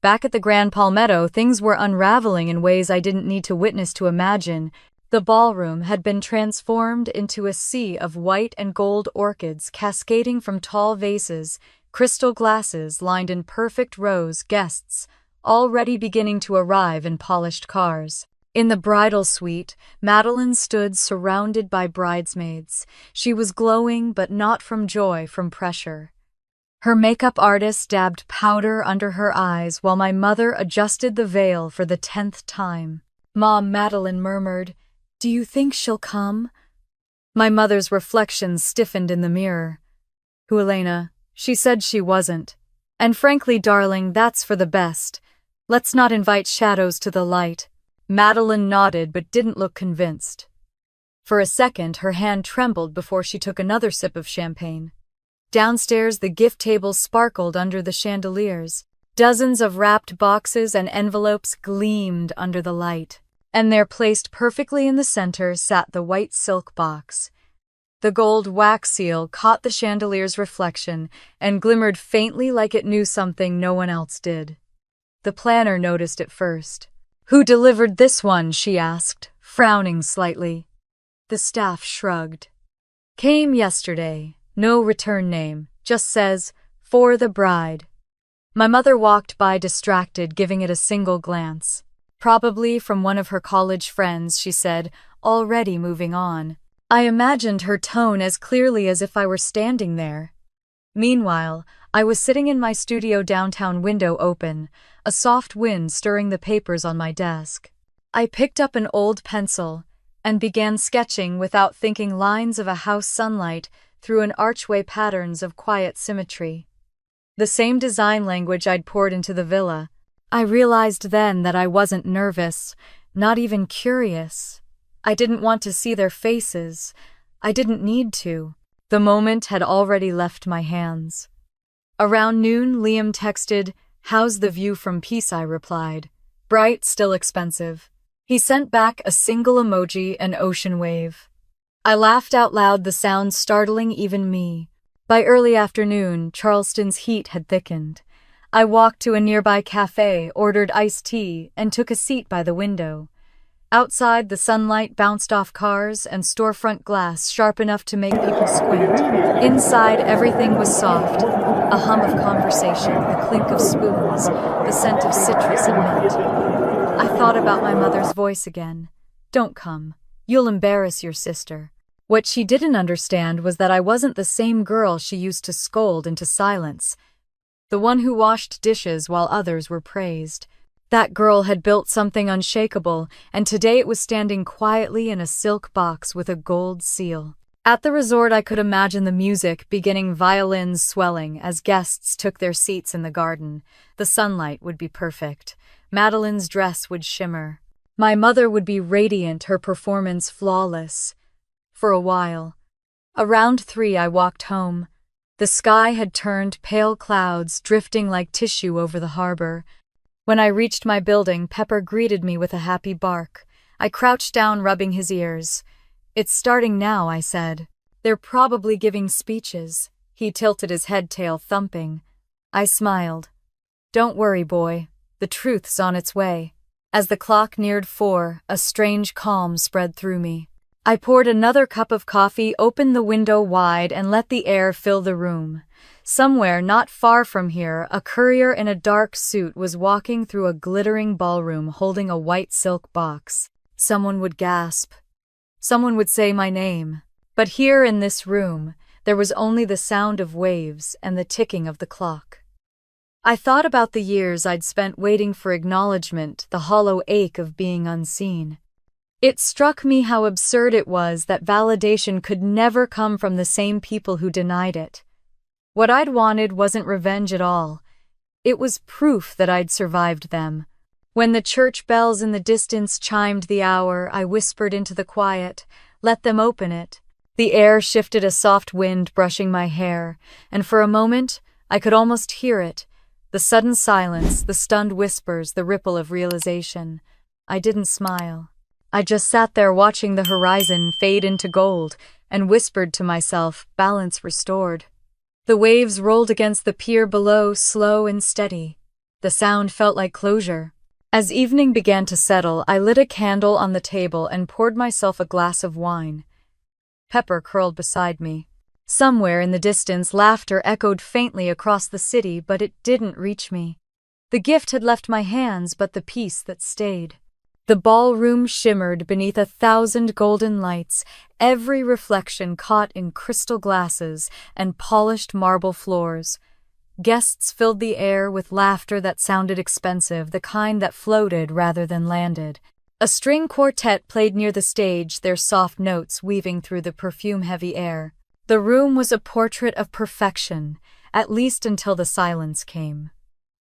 A: Back at the Grand Palmetto, things were unraveling in ways I didn't need to witness to imagine. The ballroom had been transformed into a sea of white and gold orchids cascading from tall vases, crystal glasses lined in perfect rows, guests already beginning to arrive in polished cars. In the bridal suite, Madeline stood surrounded by bridesmaids. She was glowing, but not from joy, from pressure. Her makeup artist dabbed powder under her eyes while my mother adjusted the veil for the 10th time. "Mom," Madeline murmured, "do you think she'll come?" My mother's reflection stiffened in the mirror. "Who, Elena? She said she wasn't. And frankly, darling, that's for the best. Let's not invite shadows to the light." Madeline nodded but didn't look convinced. For a second, her hand trembled before she took another sip of champagne. Downstairs, the gift table sparkled under the chandeliers. Dozens of wrapped boxes and envelopes gleamed under the light. And there, placed perfectly in the center, sat the white silk box. The gold wax seal caught the chandelier's reflection and glimmered faintly like it knew something no one else did. The planner noticed it first. "Who delivered this one?" she asked, frowning slightly. The staff shrugged. "Came yesterday. No return name, just says, 'For the bride.'" My mother walked by distracted, giving it a single glance. "Probably from one of her college friends," she said, already moving on. I imagined her tone as clearly as if I were standing there. Meanwhile, I was sitting in my studio, downtown, window open, a soft wind stirring the papers on my desk. I picked up an old pencil and began sketching without thinking lines of a house, sunlight through an archway, patterns of quiet symmetry. The same design language I'd poured into the villa. I realized then that I wasn't nervous, not even curious. I didn't want to see their faces. I didn't need to. The moment had already left my hands. Around noon, Liam texted, "How's the view from Peace?" I replied. "Bright, still expensive." He sent back a single emoji, an ocean wave. I laughed out loud, the sound startling even me. By early afternoon, Charleston's heat had thickened. I walked to a nearby cafe, ordered iced tea, and took a seat by the window. Outside, the sunlight bounced off cars and storefront glass, sharp enough to make people squint. Inside, everything was soft. A hum of conversation, the clink of spoons, the scent of citrus and mint. I thought about my mother's voice again. "Don't come. You'll embarrass your sister." What she didn't understand was that I wasn't the same girl she used to scold into silence, the one who washed dishes while others were praised. That girl had built something unshakable, and today it was standing quietly in a silk box with a gold seal. At the resort, I could imagine the music beginning, violins swelling as guests took their seats in the garden. The sunlight would be perfect. Madeline's dress would shimmer. My mother would be radiant, her performance flawless. For a while. Around 3, I walked home. The sky had turned pale, clouds drifting like tissue over the harbor. When I reached my building, Pepper greeted me with a happy bark. I crouched down, rubbing his ears. "It's starting now," I said. "They're probably giving speeches." He tilted his head, tail thumping. I smiled. "Don't worry, boy. The truth's on its way." As the clock neared 4, a strange calm spread through me. I poured another cup of coffee, opened the window wide, and let the air fill the room. Somewhere not far from here, a courier in a dark suit was walking through a glittering ballroom holding a white silk box. Someone would gasp. Someone would say my name. But here in this room, there was only the sound of waves and the ticking of the clock. I thought about the years I'd spent waiting for acknowledgement, the hollow ache of being unseen. It struck me how absurd it was that validation could never come from the same people who denied it. What I'd wanted wasn't revenge at all. It was proof that I'd survived them, When the church bells in the distance chimed the hour, I whispered into the quiet, "Let them open it." The air shifted, a soft wind brushing my hair, and for a moment I could almost hear it. The sudden silence, the stunned whispers, the ripple of realization. I didn't smile. I just sat there watching the horizon fade into gold and whispered to myself, balance restored. The waves rolled against the pier below, slow and steady. The sound felt like closure. As evening began to settle, I lit a candle on the table and poured myself a glass of wine. Pepper curled beside me. Somewhere in the distance, laughter echoed faintly across the city, but it didn't reach me. The gift had left my hands, but the peace that stayed. The ballroom shimmered beneath 1,000 golden lights, every reflection caught in crystal glasses and polished marble floors. Guests filled the air with laughter that sounded expensive, the kind that floated rather than landed. A string quartet played near the stage, their soft notes weaving through the perfume-heavy air. The room was a portrait of perfection, at least until the silence came.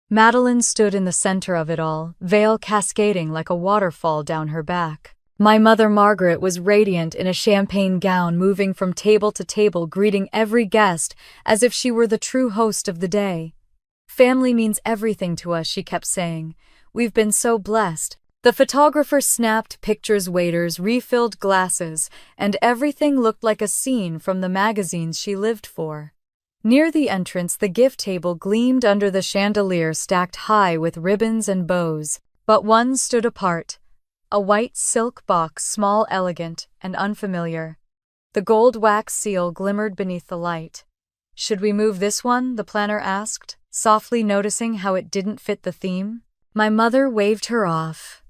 A: Madeline stood in the center of it all, veil cascading like a waterfall down her back. My mother Margaret was radiant in a champagne gown, moving from table to table, greeting every guest as if she were the true host of the day. "Family means everything to us," she kept saying. "We've been so blessed." The photographer snapped pictures, waiters refilled glasses, and everything looked like a scene from the magazines she lived for. Near the entrance, the gift table gleamed under the chandelier stacked high with ribbons and bows, but one stood apart. A white silk box, small, elegant, and unfamiliar. The gold wax seal glimmered beneath the light. "Should we move this one?" the planner asked, softly noticing how it didn't fit the theme. My mother waved her off.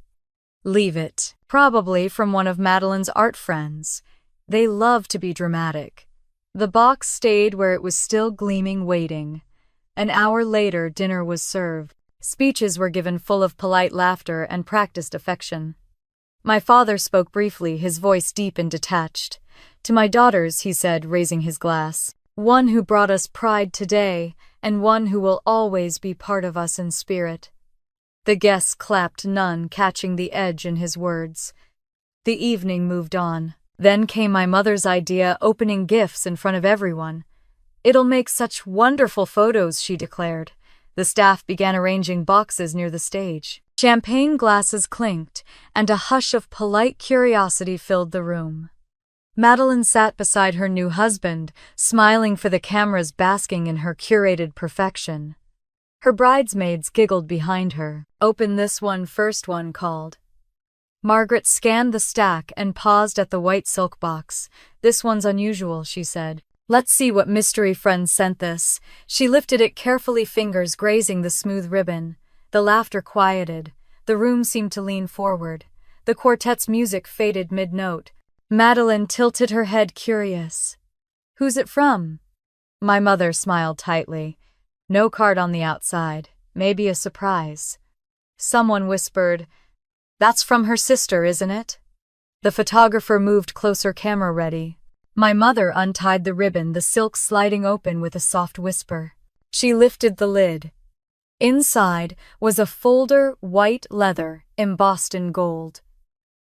A: "Leave it. Probably from one of Madeline's art friends. They love to be dramatic." The box stayed where it was, still gleaming, waiting. An hour later, dinner was served. Speeches were given, full of polite laughter and practiced affection. My father spoke briefly, his voice deep and detached. "To my daughters," he said, raising his glass, "one who brought us pride today, and one who will always be part of us in spirit." The guests clapped, none catching the edge in his words. The evening moved on. Then came my mother's idea, opening gifts in front of everyone. "It'll make such wonderful photos," she declared. The staff began arranging boxes near the stage. Champagne glasses clinked, and a hush of polite curiosity filled the room. Madeline sat beside her new husband, smiling for the cameras, basking in her curated perfection. Her bridesmaids giggled behind her. "Open this one first," one called. Margaret scanned the stack and paused at the white silk box. "This one's unusual," she said. "Let's see what mystery friend sent this." She lifted it carefully, fingers grazing the smooth ribbon. The laughter quieted. The room seemed to lean forward. The quartet's music faded mid-note. Madeline tilted her head, curious. "Who's it from?" My mother smiled tightly. "No card on the outside. Maybe a surprise." Someone whispered, "That's from her sister, isn't it?" The photographer moved closer, camera ready. My mother untied the ribbon, the silk sliding open with a soft whisper. She lifted the lid. Inside was a folder, white leather, embossed in gold.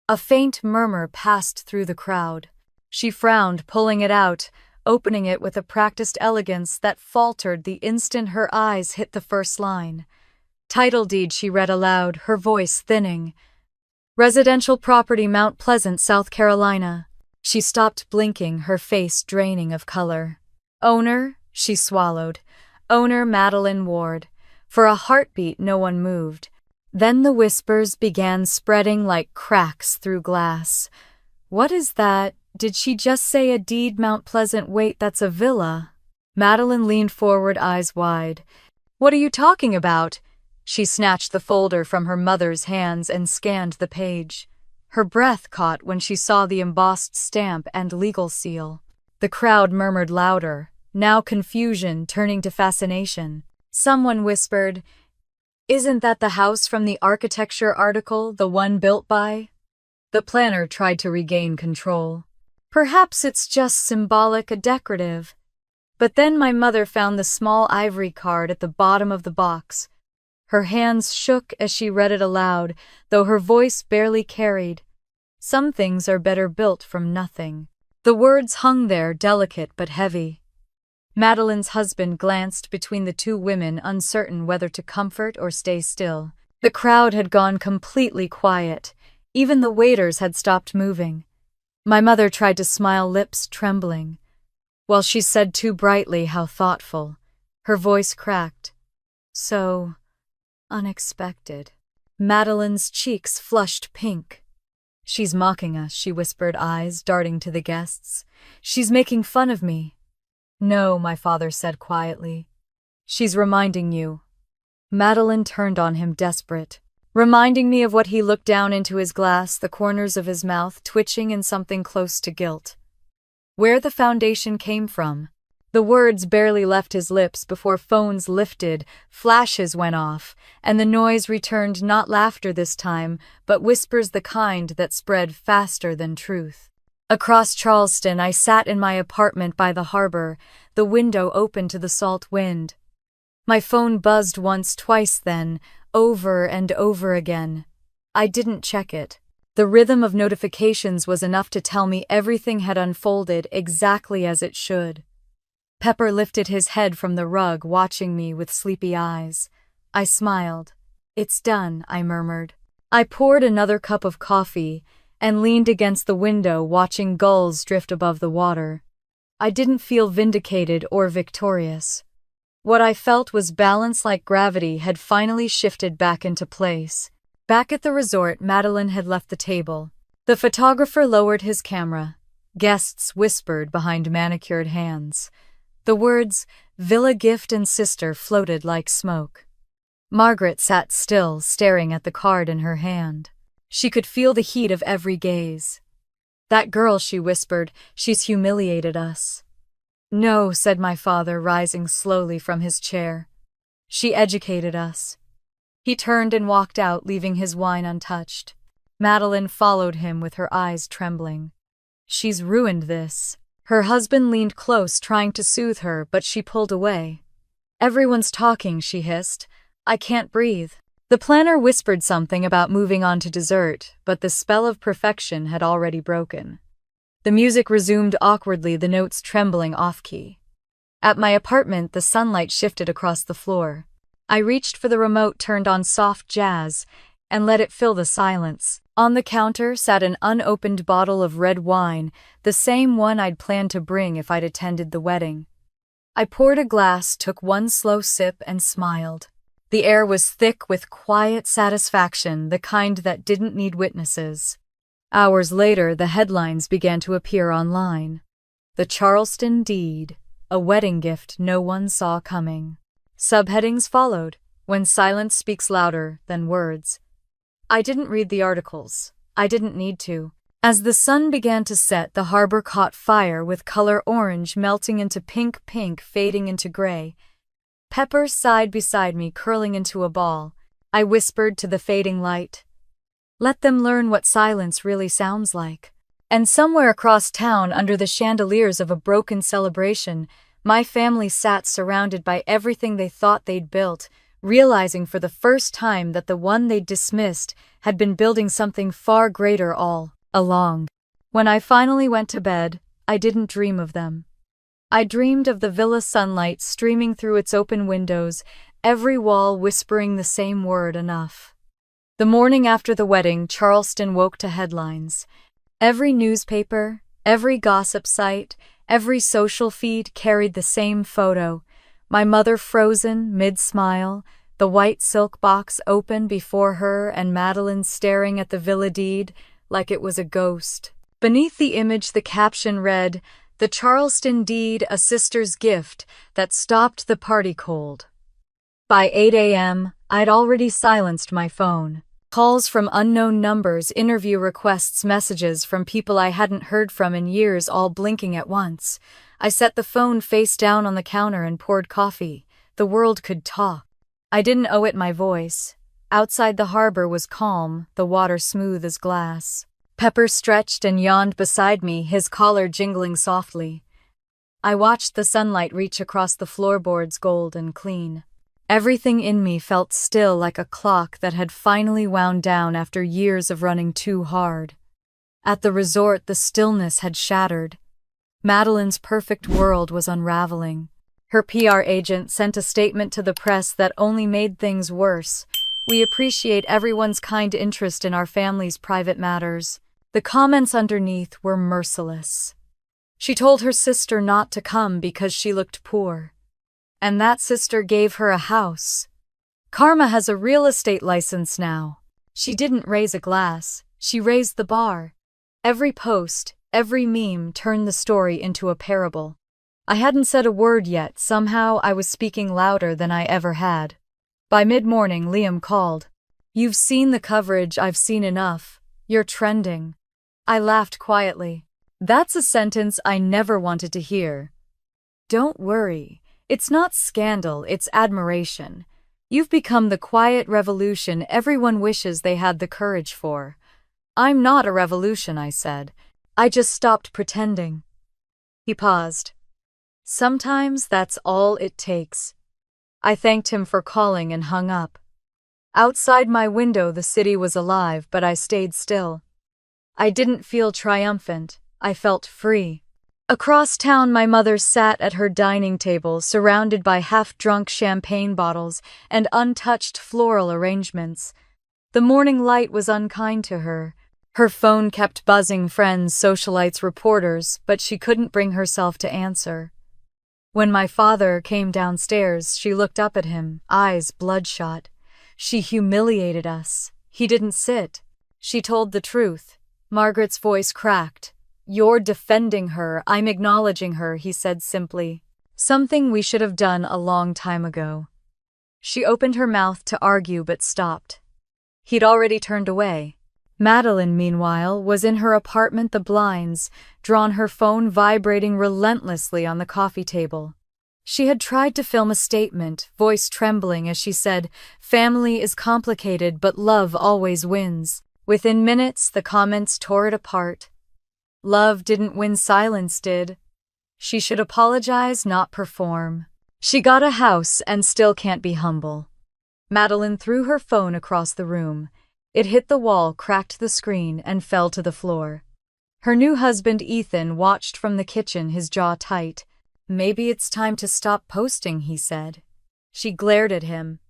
A: A faint murmur passed through the crowd. She frowned, pulling it out, opening it with a practiced elegance that faltered the instant her eyes hit the first line. "Title deed," she read aloud, her voice thinning. "Residential property, Mount Pleasant, South Carolina." She stopped blinking, her face draining of color. "Owner," she swallowed. "Owner Madeline Ward." For a heartbeat, no one moved. Then the whispers began spreading like cracks through glass. "What is that? Did she just say a deed, Mount Pleasant? Wait, that's a villa." Madeline leaned forward, eyes wide. "What are you talking about?" She snatched the folder from her mother's hands and scanned the page. Her breath caught when she saw the embossed stamp and legal seal. The crowd murmured louder, now confusion turning to fascination. Someone whispered, "Isn't that the house from the architecture article, the one built by?" The planner tried to regain control. "Perhaps it's just symbolic, a decorative." But then my mother found the small ivory card at the bottom of the box. Her hands shook as she read it aloud, though her voice barely carried. Some things are better built from nothing. The words hung there, delicate but heavy. Madeline's husband glanced between the two women, uncertain whether to comfort or stay still. The crowd had gone completely quiet. Even the waiters had stopped moving. My mother tried to smile, lips trembling. While she said too brightly how thoughtful, her voice cracked. So unexpected. Madeline's cheeks flushed pink. She's mocking us, she whispered, eyes darting to the guests. She's making fun of me. No, my father said quietly. She's reminding you. Madeline turned on him, desperate. Reminding me of what he looked down into his glass, the corners of his mouth twitching in something close to guilt. Where the foundation came from. The words barely left his lips before phones lifted, flashes went off, and the noise returned, not laughter this time, but whispers, the kind that spread faster than truth. Across Charleston, I sat in my apartment by the harbor, the window open to the salt wind. My phone buzzed once, twice then, over and over again. I didn't check it. The rhythm of notifications was enough to tell me everything had unfolded exactly as it should. Pepper lifted his head from the rug, watching me with sleepy eyes. I smiled. It's done, I murmured. I poured another cup of coffee and leaned against the window, watching gulls drift above the water. I didn't feel vindicated or victorious. What I felt was balance, like gravity had finally shifted back into place. Back at the resort, Madeline had left the table. The photographer lowered his camera. Guests whispered behind manicured hands. The words, "Villa Gift and Sister," floated like smoke. Margaret sat still, staring at the card in her hand. She could feel the heat of every gaze. "That girl," she whispered, "she's humiliated us." "No," said my father, rising slowly from his chair. "She educated us." He turned and walked out, leaving his wine untouched. Madeline followed him with her eyes trembling. "She's ruined this." Her husband leaned close, trying to soothe her, but she pulled away. "Everyone's talking," she hissed. "I can't breathe." The planner whispered something about moving on to dessert, but the spell of perfection had already broken. The music resumed awkwardly, the notes trembling off-key. At my apartment, the sunlight shifted across the floor. I reached for the remote, turned on soft jazz, and let it fill the silence. On the counter sat an unopened bottle of red wine, the same one I'd planned to bring if I'd attended the wedding. I poured a glass, took one slow sip, and smiled. The air was thick with quiet satisfaction, the kind that didn't need witnesses. Hours later, the headlines began to appear online. "The Charleston Deed, a wedding gift no one saw coming." Subheadings followed, "When silence speaks louder than words." I didn't read the articles. I didn't need to. As the sun began to set, the harbor caught fire, with color orange melting into pink, fading into gray. Pepper sighed beside me, curling into a ball. I whispered to the fading light, "Let them learn what silence really sounds like." And somewhere across town, under the chandeliers of a broken celebration, my family sat, surrounded by everything they thought they'd built, realizing for the first time that the one they'd dismissed had been building something far greater all along. When I finally went to bed, I didn't dream of them. I dreamed of the villa, sunlight streaming through its open windows, every wall whispering the same word, enough. The morning after the wedding, Charleston woke to headlines. Every newspaper, every gossip site, every social feed carried the same photo. My mother frozen, mid-smile, the white silk box open before her, and Madeline staring at the villa deed like it was a ghost. Beneath the image, the caption read, "The Charleston Deed, a sister's gift that stopped the party cold." By 8 a.m., I'd already silenced my phone. Calls from unknown numbers, interview requests, messages from people I hadn't heard from in years, all blinking at once. I set the phone face down on the counter and poured coffee. The world could talk. I didn't owe it my voice. Outside, the harbor was calm, the water smooth as glass. Pepper stretched and yawned beside me, his collar jingling softly. I watched the sunlight reach across the floorboards, gold and clean. Everything in me felt still, like a clock that had finally wound down after years of running too hard. At the resort, the stillness had shattered. Madeline's perfect world was unraveling. Her PR agent sent a statement to the press that only made things worse. "We appreciate everyone's kind interest in our family's private matters." The comments underneath were merciless. She told her sister not to come because she looked poor. And that sister gave her a house. Karma has a real estate license now. She didn't raise a glass, she raised the bar. Every post, every meme turned the story into a parable. I hadn't said a word yet. Somehow I was speaking louder than I ever had. By mid-morning, Liam called. "You've seen the coverage. I've seen enough. You're trending." I laughed quietly. That's a sentence I never wanted to hear. "Don't worry. It's not scandal, it's admiration. You've become the quiet revolution everyone wishes they had the courage for." "I'm not a revolution," I said. "I just stopped pretending." He paused. "Sometimes that's all it takes." I thanked him for calling and hung up. Outside my window, the city was alive, but I stayed still. I didn't feel triumphant. I felt free. Across town, my mother sat at her dining table, surrounded by half-drunk champagne bottles and untouched floral arrangements. The morning light was unkind to her. Her phone kept buzzing, friends, socialites, reporters, but she couldn't bring herself to answer. When my father came downstairs, she looked up at him, eyes bloodshot. "She humiliated us." He didn't sit. She told the truth. Margaret's voice cracked. "You're defending her. I'm acknowledging her," he said simply. "Something we should have done a long time ago." She opened her mouth to argue but stopped. He'd already turned away. Madeline, meanwhile, was in her apartment, the blinds drawn, her phone vibrating relentlessly on the coffee table. She had tried to film a statement, voice trembling as she said, "Family is complicated, but love always wins." Within minutes, the comments tore it apart. Love didn't win, silence did. She should apologize, not perform. She got a house and still can't be humble. Madeline threw her phone across the room. It hit the wall, cracked the screen, and fell to the floor. Her new husband, Ethan, watched from the kitchen, his jaw tight. "Maybe it's time to stop posting," he said. She glared at him.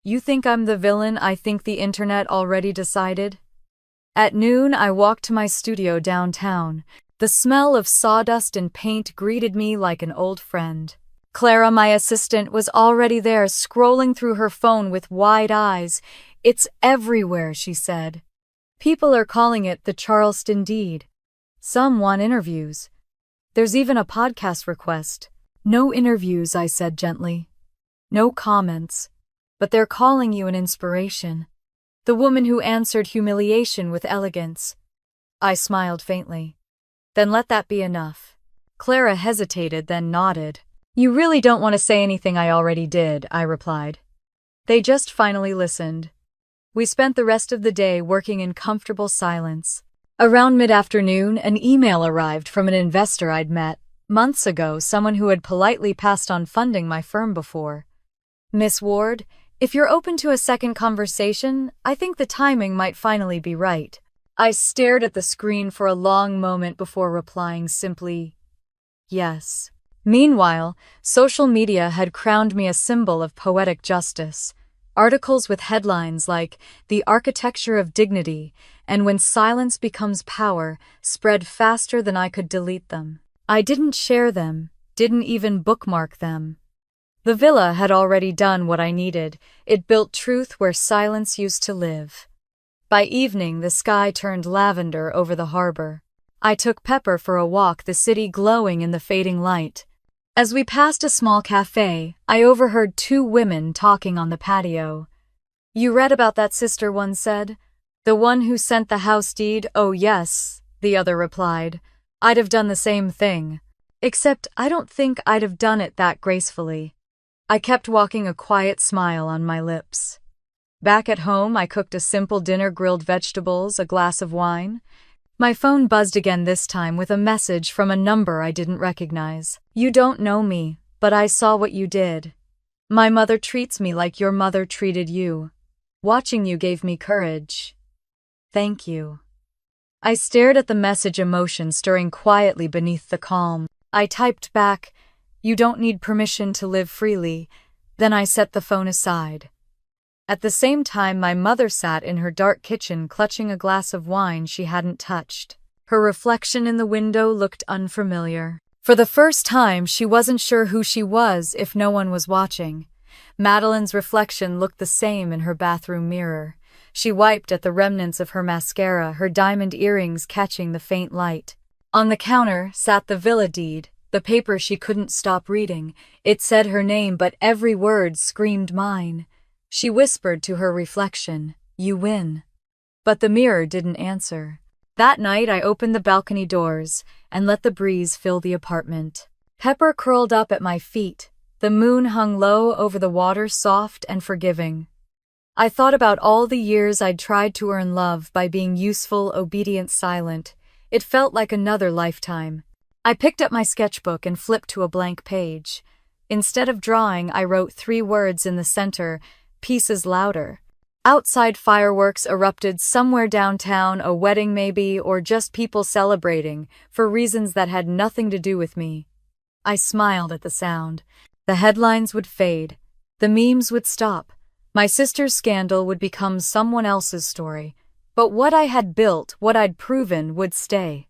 A: "You think I'm the villain? I think the internet already decided." At noon, I walked to my studio downtown. The smell of sawdust and paint greeted me like an old friend. Clara, my assistant, was already there, scrolling through her phone with wide eyes. "It's everywhere," she said. "People are calling it the Charleston Deed. Some want interviews. There's even a podcast request." "No interviews," I said gently. "No comments. But they're calling you an inspiration." The woman who answered, humiliation with elegance. I smiled faintly. "Then let that be enough." Clara hesitated, then nodded. "You really don't want to say anything?" "I already did," I replied. They just finally listened. We spent the rest of the day working in comfortable silence. Around mid-afternoon, an email arrived from an investor I'd met months ago, someone who had politely passed on funding my firm before. "Miss Ward, if you're open to a second conversation, I think the timing might finally be right." I stared at the screen for a long moment before replying simply, "Yes." Meanwhile, social media had crowned me a symbol of poetic justice. Articles with headlines like "The Architecture of Dignity" and "When Silence Becomes Power" spread faster than I could delete them. I didn't share them, didn't even bookmark them. The villa had already done what I needed. It built truth where silence used to live. By evening, the sky turned lavender over the harbor. I took Pepper for a walk, the city glowing in the fading light. As we passed a small cafe, I overheard two women talking on the patio. "You read about that sister," one said. "The one who sent the house deed?" "Oh yes," the other replied. "I'd have done the same thing. Except I don't think I'd have done it that gracefully." I kept walking, a quiet smile on my lips. Back at home, I cooked a simple dinner, grilled vegetables, a glass of wine. My phone buzzed again, this time with a message from a number I didn't recognize. "You don't know me, but I saw what you did." My mother treats me like your mother treated you. Watching you gave me courage. Thank you. I stared at the message, emotion stirring quietly beneath the calm. I typed back, "You don't need permission to live freely." Then I set the phone aside. At the same time, my mother sat in her dark kitchen clutching a glass of wine she hadn't touched. Her reflection in the window looked unfamiliar. For the first time, she wasn't sure who she was if no one was watching. Madeline's reflection looked the same in her bathroom mirror. She wiped at the remnants of her mascara, her diamond earrings catching the faint light. On the counter sat the villa deed, the paper she couldn't stop reading. It said her name, but every word screamed mine. She whispered to her reflection, "You win." But the mirror didn't answer. That night, I opened the balcony doors and let the breeze fill the apartment. Pepper curled up at my feet. The moon hung low over the water, soft and forgiving. I thought about all the years I'd tried to earn love by being useful, obedient, silent. It felt like another lifetime. I picked up my sketchbook and flipped to a blank page. Instead of drawing, I wrote 3 words in the center, "Pieces louder." Outside, fireworks erupted somewhere downtown, a wedding maybe, or just people celebrating, for reasons that had nothing to do with me. I smiled at the sound. The headlines would fade. The memes would stop. My sister's scandal would become someone else's story. But what I had built, what I'd proven, would stay.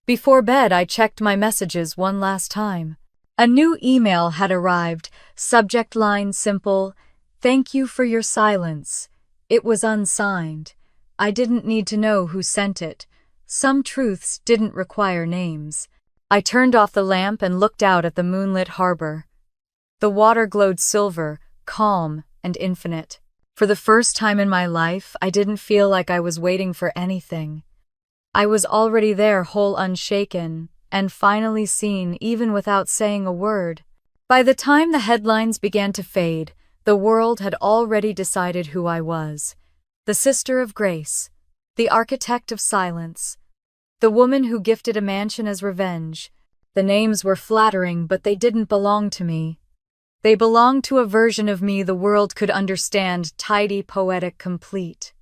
A: Before bed, I checked my messages one last time. A new email had arrived, subject line simple, "Thank you for your silence." It was unsigned. I didn't need to know who sent it. Some truths didn't require names. I turned off the lamp and looked out at the moonlit harbor. The water glowed silver, calm, and infinite. For the first time in my life, I didn't feel like I was waiting for anything. I was already there, whole, unshaken, and finally seen, even without saying a word. By the time the headlines began to fade, the world had already decided who I was. The sister of grace, the architect of silence, the woman who gifted a mansion as revenge. The names were flattering, but they didn't belong to me. They belonged to a version of me the world could understand, tidy, poetic, complete.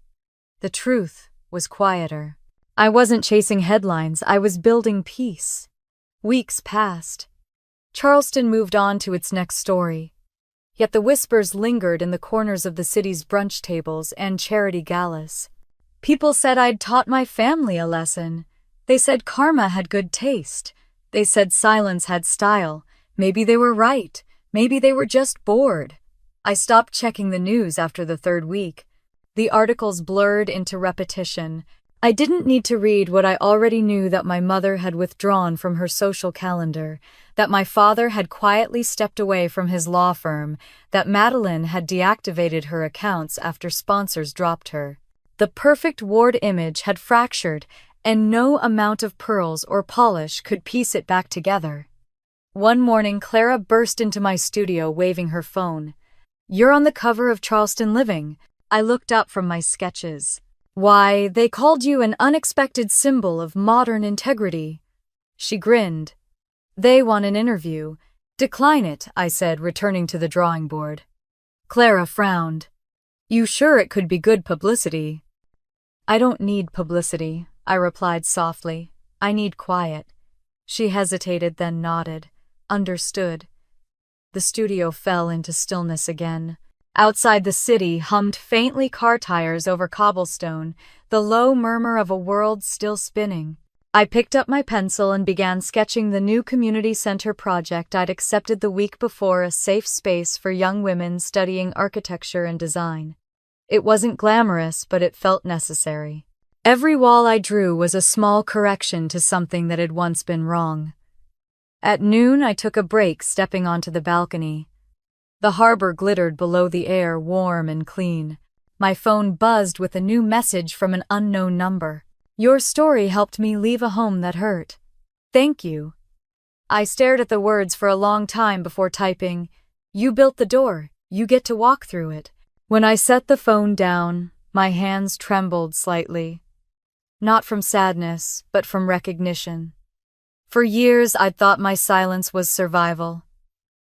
A: The truth was quieter. I wasn't chasing headlines, I was building peace. Weeks passed. Charleston moved on to its next story. Yet the whispers lingered in the corners of the city's brunch tables and charity galas. People said I'd taught my family a lesson. They said karma had good taste. They said silence had style. Maybe they were right. Maybe they were just bored. I stopped checking the news after the 3rd week. The articles blurred into repetition. I didn't need to read what I already knew: that my mother had withdrawn from her social calendar, that my father had quietly stepped away from his law firm, that Madeline had deactivated her accounts after sponsors dropped her. The perfect ward image had fractured, and no amount of pearls or polish could piece it back together. One morning, Clara burst into my studio waving her phone. "You're on the cover of Charleston Living." I looked up from my sketches. "Why, they called you an unexpected symbol of modern integrity." She grinned. "They want an interview." "Decline it," I said, returning to the drawing board. Clara frowned. "You sure it could be good publicity?" "I don't need publicity," I replied softly. "I need quiet." She hesitated, then nodded. Understood. The studio fell into stillness again. Outside, the city hummed faintly, car tires over cobblestone, the low murmur of a world still spinning. I picked up my pencil and began sketching the new community center project I'd accepted the week before, a safe space for young women studying architecture and design. It wasn't glamorous, but it felt necessary. Every wall I drew was a small correction to something that had once been wrong. At noon, I took a break, stepping onto the balcony. The harbor glittered below, the air warm and clean. My phone buzzed with a new message from an unknown number. "Your story helped me leave a home that hurt. Thank you." I stared at the words for a long time before typing, "You built the door, you get to walk through it." When I set the phone down, my hands trembled slightly. Not from sadness, but from recognition. For years, I'd thought my silence was survival.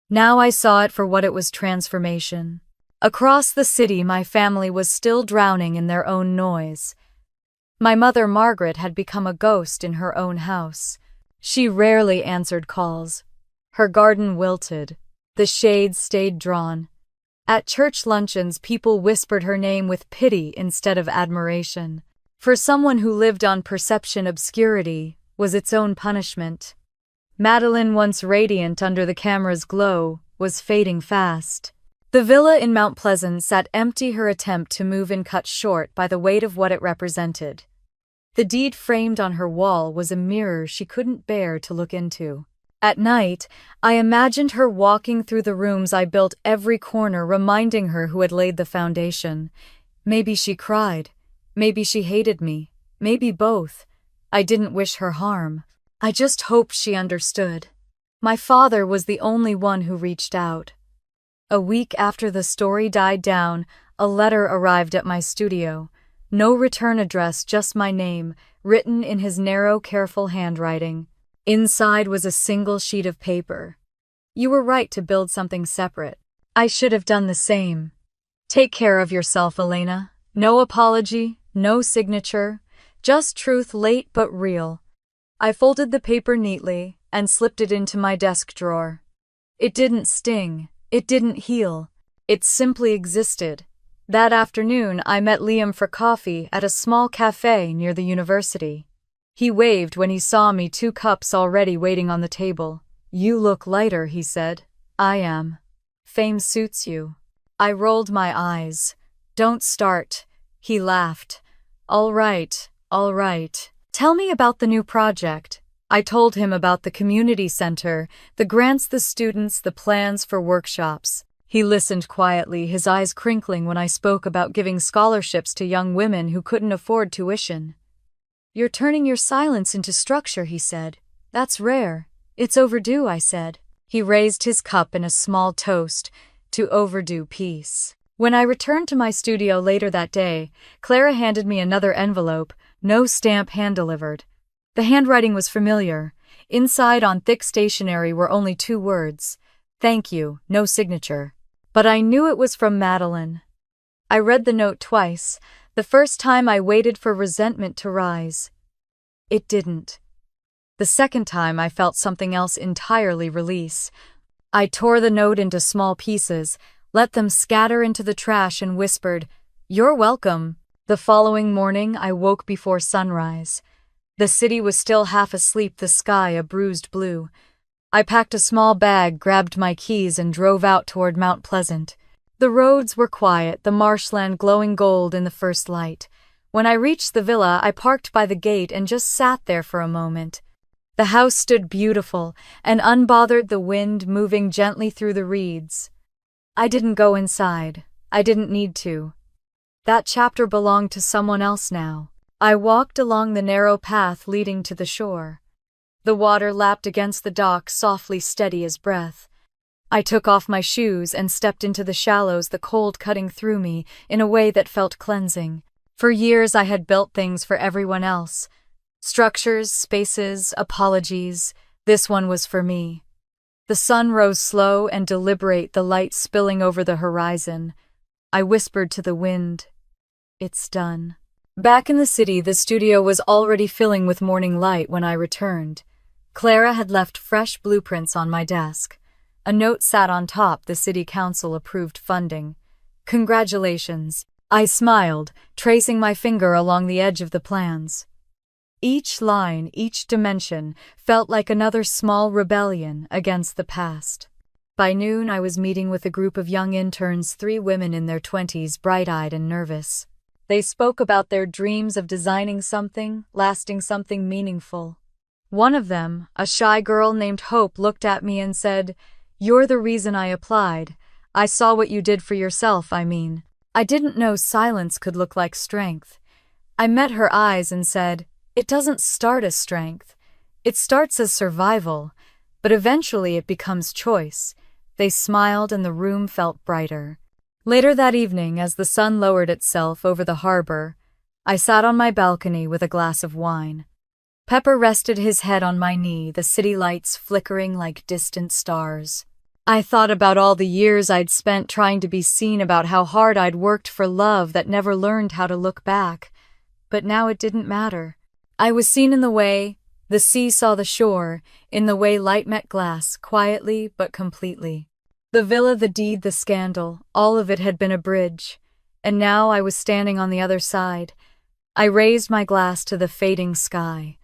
A: Now I saw it for what it was: transformation. Across the city, my family was still drowning in their own noise. My mother, Margaret, had become a ghost in her own house. She rarely answered calls. Her garden wilted. The shades stayed drawn. At church luncheons, people whispered her name with pity instead of admiration. For someone who lived on perception, obscurity was its own punishment. Madeline, once radiant under the camera's glow, was fading fast. The villa in Mount Pleasant sat empty, her attempt to move in cut short by the weight of what it represented. The deed framed on her wall was a mirror she couldn't bear to look into. At night, I imagined her walking through the rooms I built, every corner reminding her who had laid the foundation. Maybe she cried. Maybe she hated me. Maybe both. I didn't wish her harm. I just hoped she understood. My father was the only one who reached out. A week after the story died down, a letter arrived at my studio. No return address, just my name, written in his narrow, careful handwriting. Inside was a single sheet of paper. You were right to build something separate. I should have done the same. Take care of yourself, Elena. No apology, no signature, just truth, late but real. I folded the paper neatly and slipped it into my desk drawer. It didn't sting. It didn't heal. It simply existed. That afternoon, I met Liam for coffee at a small cafe near the university. He waved when he saw me, 2 cups already waiting on the table. You look lighter, he said. I am. Fame suits you. I rolled my eyes. Don't start. He laughed. All right, all right. Tell me about the new project. I told him about the community center, the grants, the students, the plans for workshops. He listened quietly, his eyes crinkling when I spoke about giving scholarships to young women who couldn't afford tuition. You're turning your silence into structure, he said. That's rare. It's overdue, I said. He raised his cup in a small toast to overdue peace. When I returned to my studio later that day, Clara handed me another envelope, no stamp, hand-delivered. The handwriting was familiar. Inside, on thick stationery, were only 2 words. Thank you, no signature. But I knew it was from Madeline. I read the note twice. The first time I waited for resentment to rise. It didn't. The second time I felt something else entirely: release. I tore the note into small pieces, let them scatter into the trash, and whispered, "You're welcome." The following morning I woke before sunrise. The city was still half asleep, the sky a bruised blue. I packed a small bag, grabbed my keys, and drove out toward Mount Pleasant. The roads were quiet, the marshland glowing gold in the first light. When I reached the villa, I parked by the gate and just sat there for a moment. The house stood beautiful and unbothered, the wind moving gently through the reeds. I didn't go inside. I didn't need to. That chapter belonged to someone else now. I walked along the narrow path leading to the shore. The water lapped against the dock, softly, steady as breath. I took off my shoes and stepped into the shallows, the cold cutting through me in a way that felt cleansing. For years I had built things for everyone else. Structures, spaces, apologies. This one was for me. The sun rose slow and deliberate, the light spilling over the horizon. I whispered to the wind, "It's done." Back in the city, the studio was already filling with morning light when I returned. Clara had left fresh blueprints on my desk. A note sat on top: the city council approved funding. Congratulations. I smiled, tracing my finger along the edge of the plans. Each line, each dimension, felt like another small rebellion against the past. By noon, I was meeting with a group of young interns, 3 women in their 20s, bright-eyed and nervous. They spoke about their dreams of designing something, lasting, something meaningful. One of them, a shy girl named Hope, looked at me and said, "You're the reason I applied. I saw what you did for yourself, I mean." I didn't know silence could look like strength. I met her eyes and said, "It doesn't start as strength. It starts as survival, but eventually it becomes choice." They smiled and the room felt brighter. Later that evening, as the sun lowered itself over the harbor, I sat on my balcony with a glass of wine. Pepper rested his head on my knee, the city lights flickering like distant stars. I thought about all the years I'd spent trying to be seen, about how hard I'd worked for love that never learned how to look back. But now it didn't matter. I was seen in the way the sea saw the shore, in the way light met glass, quietly but completely. The villa, the deed, the scandal, all of it had been a bridge. And now I was standing on the other side. I raised my glass to the fading sky.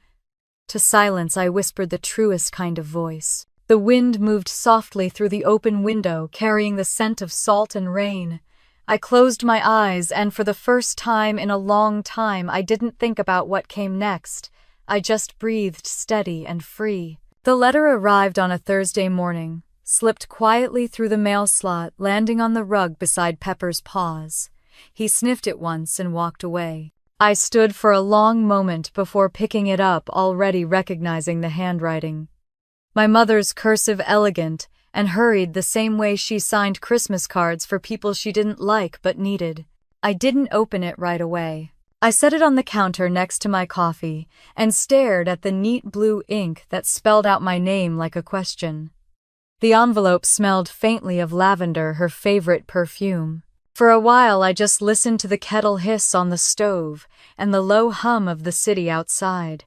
A: To silence I whispered the truest kind of voice. The wind moved softly through the open window, carrying the scent of salt and rain. I closed my eyes, and for the first time in a long time I didn't think about what came next. I just breathed steady and free. The letter arrived on a Thursday morning, slipped quietly through the mail slot, landing on the rug beside Pepper's paws. He sniffed it once and walked away. I stood for a long moment before picking it up, already recognizing the handwriting. My mother's cursive, elegant, and hurried, the same way she signed Christmas cards for people she didn't like but needed. I didn't open it right away. I set it on the counter next to my coffee and stared at the neat blue ink that spelled out my name like a question. The envelope smelled faintly of lavender, her favorite perfume. For a while I just listened to the kettle hiss on the stove and the low hum of the city outside.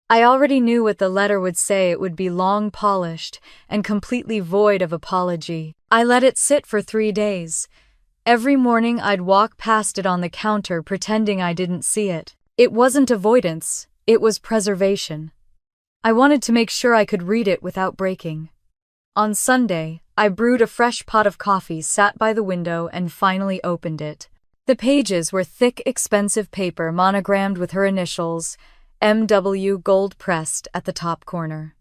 A: I already knew what the letter would say. It would be long, polished, and completely void of apology. I let it sit for 3 days. Every morning I'd walk past it on the counter, pretending I didn't see it. It wasn't avoidance, it was preservation. I wanted to make sure I could read it without breaking. On Sunday, I brewed a fresh pot of coffee, sat by the window, and finally opened it. The pages were thick, expensive paper monogrammed with her initials, M.W. gold-pressed at the top corner.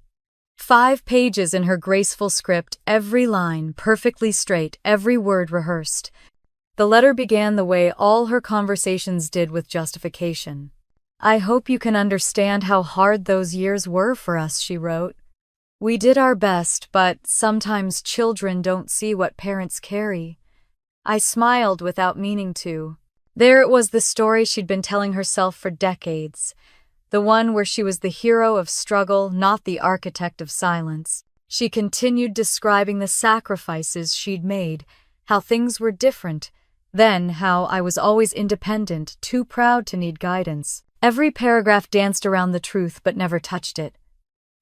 A: 5 pages in her graceful script, every line perfectly straight, every word rehearsed. The letter began the way all her conversations did, with justification. "I hope you can understand how hard those years were for us," she wrote. "We did our best, but sometimes children don't see what parents carry." I smiled without meaning to. There it was, the story she'd been telling herself for decades. The one where she was the hero of struggle, not the architect of silence. She continued describing the sacrifices she'd made, how things were different, then how I was always independent, too proud to need guidance. Every paragraph danced around the truth but never touched it.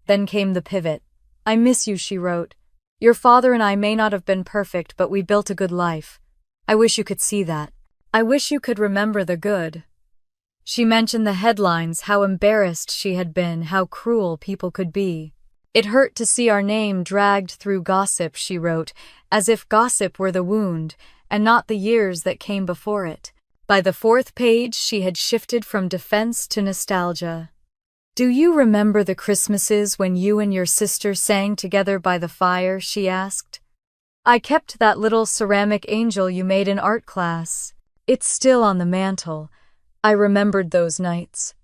A: Then came the pivot. "I miss you," she wrote. "Your father and I may not have been perfect, but we built a good life. I wish you could see that. I wish you could remember the good." She mentioned the headlines, how embarrassed she had been, how cruel people could be. "It hurt to see our name dragged through gossip," she wrote, as if gossip were the wound, and not the years that came before it. By the 4th page, she had shifted from defense to nostalgia. "Do you remember the Christmases when you and your sister sang together by the fire?" she asked. "I kept that little ceramic angel you made in art class. It's still on the mantel. I remembered those nights.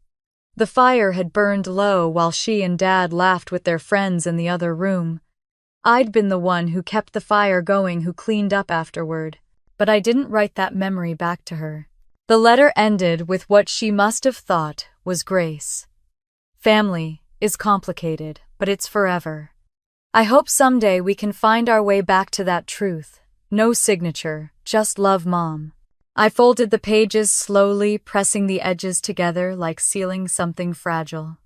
A: The fire had burned low while she and Dad laughed with their friends in the other room. I'd been the one who kept the fire going, who cleaned up afterward. But I didn't write that memory back to her." The letter ended with what she must have thought was grace. "Family is complicated, but it's forever. I hope someday we can find our way back to that truth. No signature, just love, Mom." I folded the pages slowly, pressing the edges together like sealing something fragile.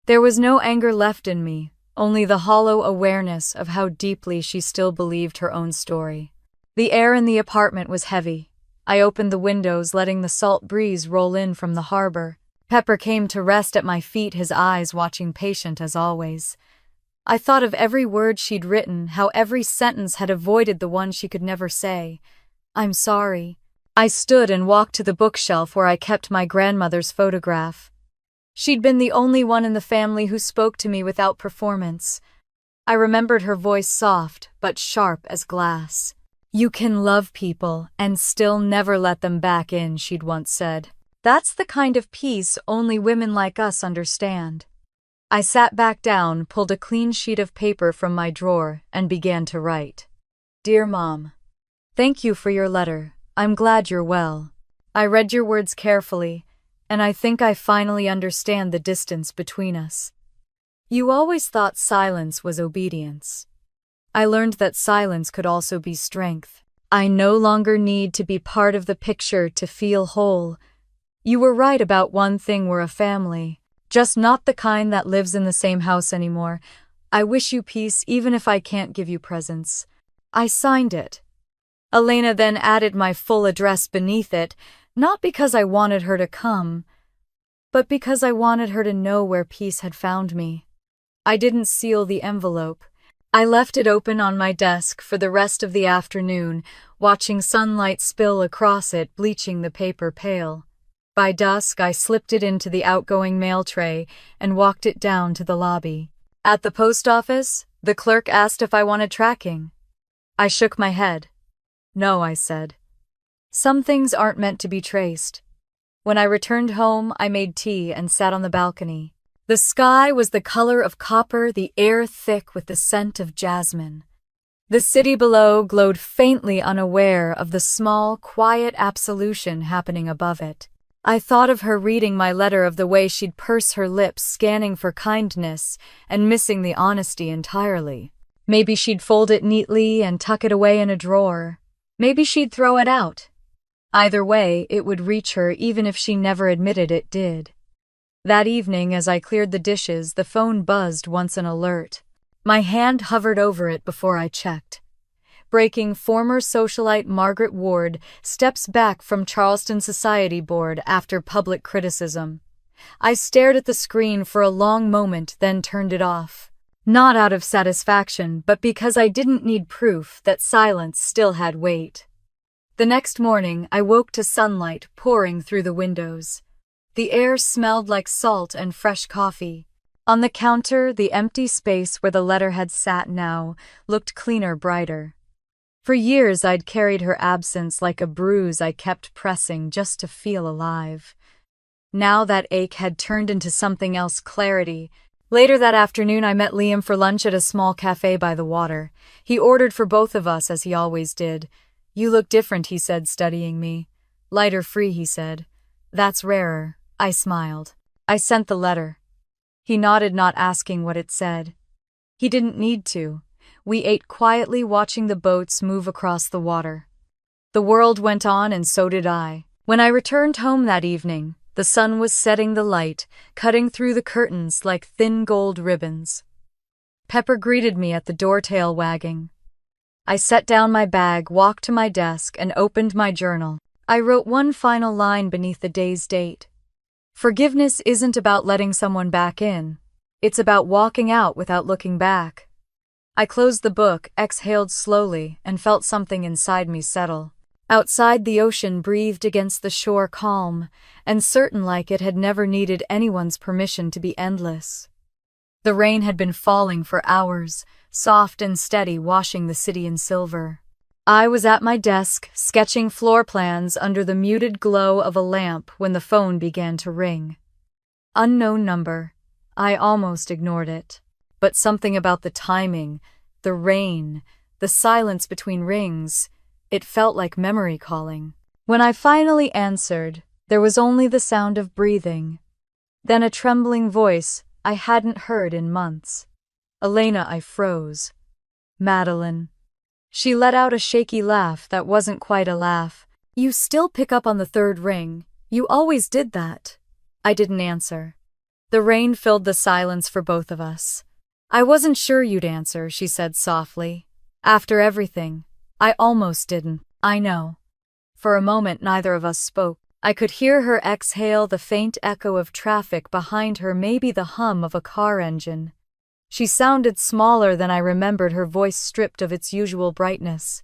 A: There was no anger left in me, only the hollow awareness of how deeply she still believed her own story. The air in the apartment was heavy. I opened the windows, letting the salt breeze roll in from the harbor. Pepper came to rest at my feet, his eyes watching, patient as always. I thought of every word she'd written, how every sentence had avoided the one she could never say. "I'm sorry." I stood and walked to the bookshelf where I kept my grandmother's photograph. She'd been the only one in the family who spoke to me without performance. I remembered her voice, soft but sharp as glass. "You can love people and still never let them back in," she'd once said. "That's the kind of peace only women like us understand." I sat back down, pulled a clean sheet of paper from my drawer, and began to write. "Dear Mom, thank you for your letter. I'm glad you're well. I read your words carefully, and I think I finally understand the distance between us. You always thought silence was obedience. I learned that silence could also be strength. I no longer need to be part of the picture to feel whole. You were right about one thing, we're a family. Just not the kind that lives in the same house anymore. I wish you peace even if I can't give you presents. I signed it. Elena then added my full address beneath it, not because I wanted her to come, but because I wanted her to know where peace had found me. I didn't seal the envelope. I left it open on my desk for the rest of the afternoon, watching sunlight spill across it, bleaching the paper pale. By dusk, I slipped it into the outgoing mail tray and walked it down to the lobby. At the post office, the clerk asked if I wanted tracking. I shook my head. No, I said. Some things aren't meant to be traced. When I returned home, I made tea and sat on the balcony. The sky was the color of copper, the air thick with the scent of jasmine. The city below glowed faintly, unaware of the small, quiet absolution happening above it. I thought of her reading my letter, of the way she'd purse her lips, scanning for kindness and missing the honesty entirely. Maybe she'd fold it neatly and tuck it away in a drawer. Maybe she'd throw it out. Either way, it would reach her even if she never admitted it did. That evening, as I cleared the dishes, the phone buzzed once, an alert. My hand hovered over it before I checked. Breaking: former socialite Margaret Ward steps back from Charleston Society Board after public criticism. I stared at the screen for a long moment, then turned it off. Not out of satisfaction, but because I didn't need proof that silence still had weight. The next morning, I woke to sunlight pouring through the windows. The air smelled like salt and fresh coffee. On the counter, the empty space where the letter had sat now looked cleaner, brighter. For years, I'd carried her absence like a bruise I kept pressing just to feel alive. Now that ache had turned into something else: clarity. Later that afternoon, I met Liam for lunch at a small cafe by the water. He ordered for both of us, as he always did. You look different, he said, studying me. Lighter free, he said. That's rarer. I smiled. I sent the letter. He nodded, not asking what it said. He didn't need to. We ate quietly, watching the boats move across the water. The world went on, and so did I. When I returned home that evening, the sun was setting, the light cutting through the curtains like thin gold ribbons. Pepper greeted me at the door, tail wagging. I set down my bag, walked to my desk, and opened my journal. I wrote one final line beneath the day's date. Forgiveness isn't about letting someone back in. It's about walking out without looking back. I closed the book, exhaled slowly, and felt something inside me settle. Outside, the ocean breathed against the shore, calm and certain, like it had never needed anyone's permission to be endless. The rain had been falling for hours, soft and steady, washing the city in silver. I was at my desk, sketching floor plans under the muted glow of a lamp, when the phone began to ring. Unknown number. I almost ignored it. But something about the timing, the rain, the silence between rings, it felt like memory calling. When I finally answered, there was only the sound of breathing. Then a trembling voice I hadn't heard in months. Elena, I froze. Madeline. She let out a shaky laugh that wasn't quite a laugh. You still pick up on the third ring. You always did that. I didn't answer. The rain filled the silence for both of us. I wasn't sure you'd answer, she said softly. After everything, I almost didn't. I know. For a moment, neither of us spoke. I could hear her exhale, the faint echo of traffic behind her, maybe the hum of a car engine. She sounded smaller than I remembered, her voice stripped of its usual brightness.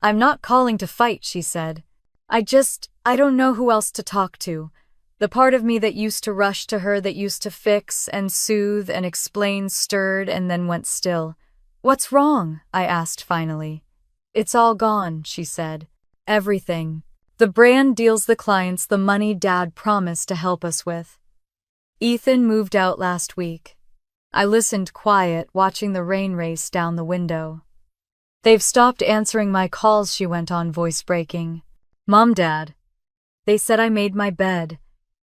A: I'm not calling to fight, she said. I don't know who else to talk to. The part of me that used to rush to her, that used to fix and soothe and explain, stirred and then went still. What's wrong? I asked finally. It's all gone, she said. Everything. The brand deals, the clients, the money Dad promised to help us with. Ethan moved out last week. I listened, quiet, watching the rain race down the window. They've stopped answering my calls, she went on, voice breaking. Mom, Dad. They said I made my bed.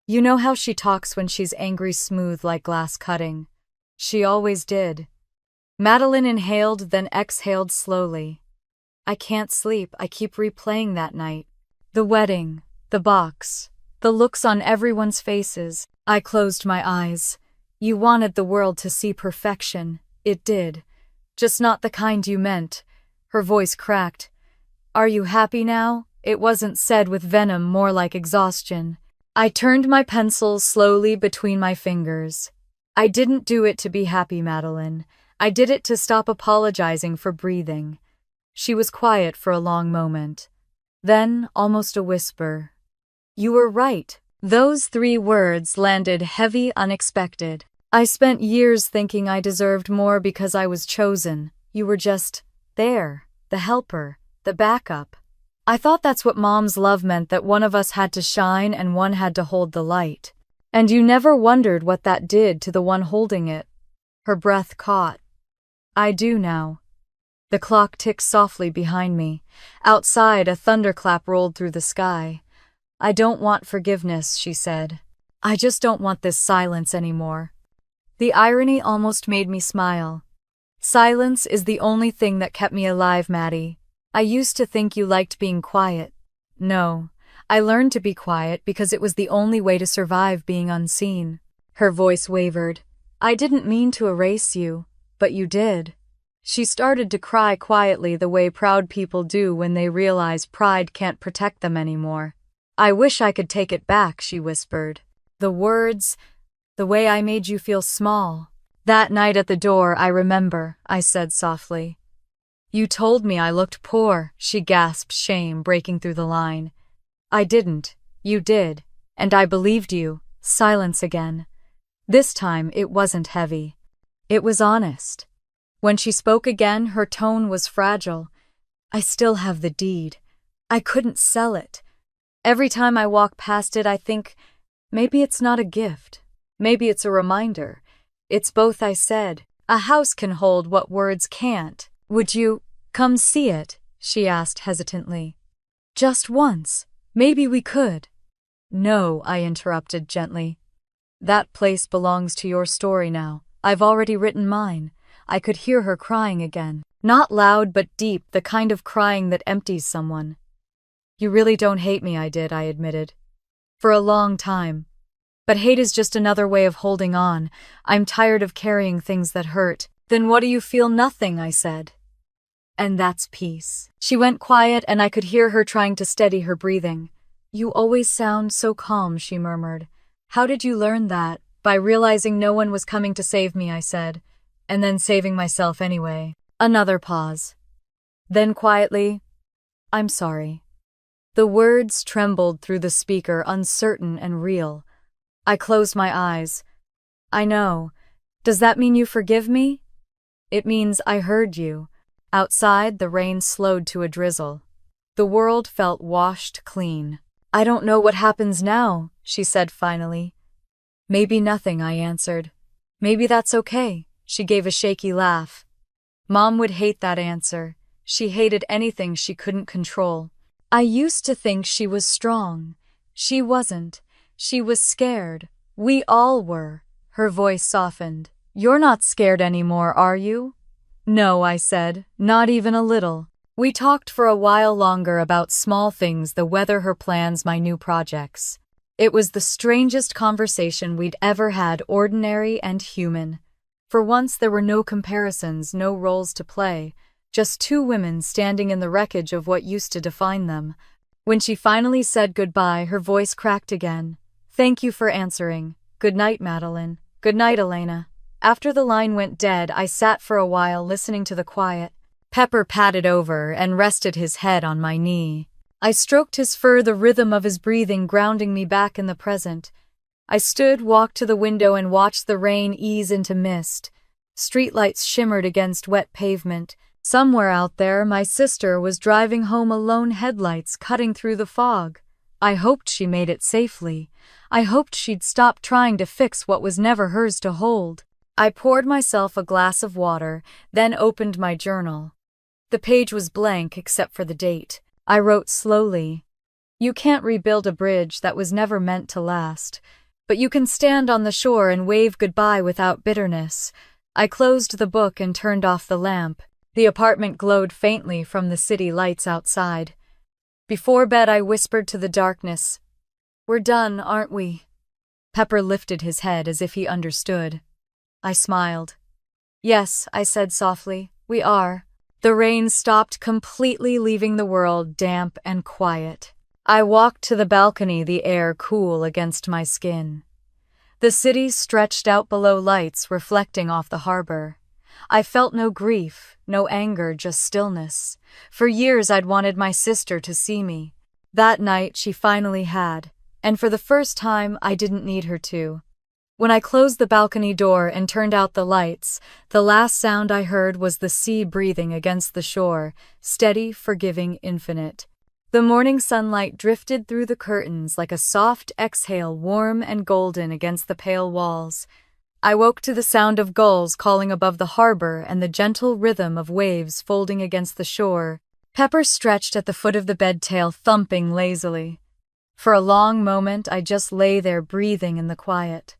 A: You know how she talks when she's angry, smooth like glass cutting. She always did. Madeline inhaled, then exhaled slowly. I can't sleep. I keep replaying that night. The wedding, the box, the looks on everyone's faces. I closed my eyes. You wanted the world to see perfection. It did. Just not the kind you meant. Her voice cracked. Are you happy now? It wasn't said with venom, more like exhaustion. I turned my pencil slowly between my fingers. I didn't do it to be happy, Madeline. I did it to stop apologizing for breathing. She was quiet for a long moment. Then, almost a whisper. You were right. Those 3 words landed heavy, unexpected. I spent years thinking I deserved more because I was chosen. You were just there, the helper, the backup. I thought that's what Mom's love meant, that one of us had to shine and one had to hold the light. And you never wondered what that did to the one holding it. Her breath caught. I do now. The clock ticked softly behind me. Outside, a thunderclap rolled through the sky. I don't want forgiveness, she said. I just don't want this silence anymore. The irony almost made me smile. Silence is the only thing that kept me alive, Maddie. I used to think you liked being quiet. No, I learned to be quiet because it was the only way to survive being unseen. Her voice wavered. I didn't mean to erase you, but you did. She started to cry quietly, the way proud people do when they realize pride can't protect them anymore. I wish I could take it back, she whispered. The words, the way I made you feel small. That night at the door, I remember, I said softly. You told me I looked poor, she gasped, shame breaking through the line. I didn't. You did. And I believed you. Silence again. This time it wasn't heavy. It was honest. When she spoke again, her tone was fragile. I still have the deed. I couldn't sell it. Every time I walk past it, I think, maybe it's not a gift. Maybe it's a reminder. It's both, I said. A house can hold what words can't. Would you come see it? She asked hesitantly. Just once. Maybe we could. No, I interrupted gently. That place belongs to your story now. I've already written mine. I could hear her crying again. Not loud but deep, the kind of crying that empties someone. You really don't hate me, I admitted. For a long time. But hate is just another way of holding on. I'm tired of carrying things that hurt. Then what do you feel? Nothing, I said. And that's peace. She went quiet and I could hear her trying to steady her breathing. You always sound so calm, she murmured. How did you learn that? By realizing no one was coming to save me, I said. And then saving myself anyway. Another pause. Then quietly, I'm sorry. The words trembled through the speaker, uncertain and real. I closed my eyes. I know. Does that mean you forgive me? It means I heard you. Outside, the rain slowed to a drizzle. The world felt washed clean. I don't know what happens now, she said finally. Maybe nothing, I answered. Maybe that's okay. She gave a shaky laugh. Mom would hate that answer. She hated anything she couldn't control. I used to think she was strong. She wasn't. She was scared. We all were. Her voice softened. You're not scared anymore, are you? No, I said, not even a little. We talked for a while longer about small things, the weather, her plans, my new projects. It was the strangest conversation we'd ever had, ordinary and human. For once there were no comparisons, no roles to play, just 2 women standing in the wreckage of what used to define them. When she finally said goodbye, her voice cracked again. Thank you for answering. Good night, Madeline. Good night, Elena. After the line went dead, I sat for a while listening to the quiet. Pepper patted over and rested his head on my knee. I stroked his fur, the rhythm of his breathing grounding me back in the present. I stood, walked to the window and watched the rain ease into mist. Streetlights shimmered against wet pavement. Somewhere out there, my sister was driving home alone, headlights cutting through the fog. I hoped she made it safely. I hoped she'd stop trying to fix what was never hers to hold. I poured myself a glass of water, then opened my journal. The page was blank except for the date. I wrote slowly. You can't rebuild a bridge that was never meant to last, but you can stand on the shore and wave goodbye without bitterness. I closed the book and turned off the lamp. The apartment glowed faintly from the city lights outside. Before bed, I whispered to the darkness, "We're done, aren't we?" Pepper lifted his head as if he understood. I smiled. "Yes," I said softly, "we are." The rain stopped completely, leaving the world damp and quiet. I walked to the balcony, the air cool against my skin. The city stretched out below, lights reflecting off the harbor. I felt no grief, no anger, just stillness. For years I'd wanted my sister to see me. That night she finally had, and for the first time I didn't need her to. When I closed the balcony door and turned out the lights, the last sound I heard was the sea breathing against the shore, steady, forgiving, infinite. The morning sunlight drifted through the curtains like a soft exhale, warm and golden against the pale walls. I woke to the sound of gulls calling above the harbor and the gentle rhythm of waves folding against the shore. Pepper stretched at the foot of the bed, tail thumping lazily. For a long moment I just lay there, breathing in the quiet.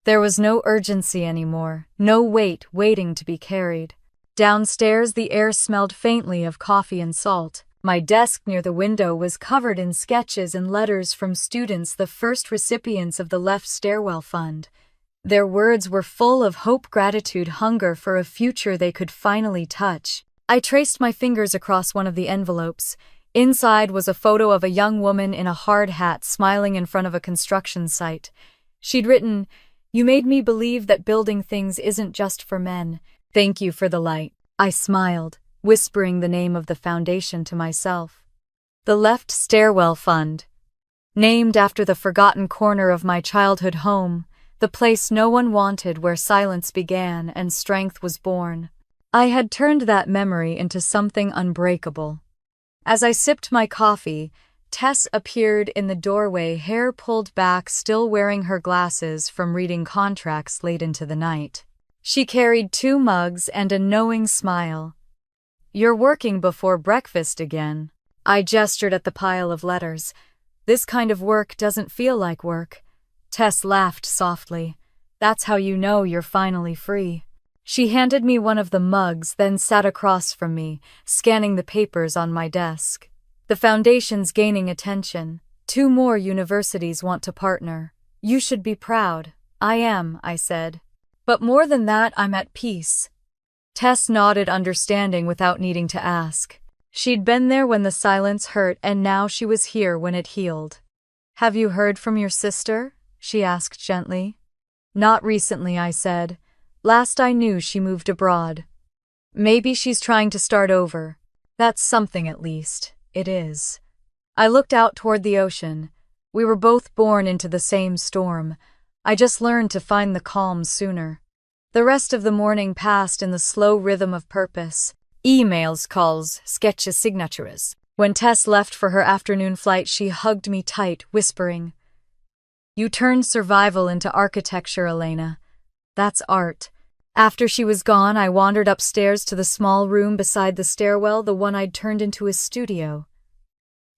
A: There was no urgency anymore, no weight waiting to be carried. Downstairs the air smelled faintly of coffee and salt. My desk near the window was covered in sketches and letters from students, the first recipients of the Left Stairwell Fund. Their words were full of hope, gratitude, hunger for a future they could finally touch. I traced my fingers across one of the envelopes. Inside was a photo of a young woman in a hard hat smiling in front of a construction site. She'd written, "You made me believe that building things isn't just for men. Thank you for the light." I smiled, whispering the name of the foundation to myself. The Left Stairwell Fund. Named after the forgotten corner of my childhood home, the place no one wanted, where silence began and strength was born. I had turned that memory into something unbreakable. As I sipped my coffee, Tess appeared in the doorway, hair pulled back, still wearing her glasses from reading contracts late into the night. She carried 2 mugs and a knowing smile. "You're working before breakfast again." I gestured at the pile of letters. "This kind of work doesn't feel like work." Tess laughed softly. "That's how you know you're finally free." She handed me one of the mugs, then sat across from me, scanning the papers on my desk. "The foundation's gaining attention. 2 more universities want to partner. You should be proud." "I am," I said. "But more than that, I'm at peace." Tess nodded, understanding without needing to ask. She'd been there when the silence hurt, and now she was here when it healed. "Have you heard from your sister?" she asked gently. "Not recently," I said. "Last I knew, she moved abroad." "Maybe she's trying to start over." "That's something, at least." "It is." I looked out toward the ocean. We were both born into the same storm. I just learned to find the calm sooner. The rest of the morning passed in the slow rhythm of purpose. Emails, calls, sketches, signatures. When Tess left for her afternoon flight, she hugged me tight, whispering, "You turned survival into architecture, Elena. That's art." After she was gone, I wandered upstairs to the small room beside the stairwell, the one I'd turned into a studio.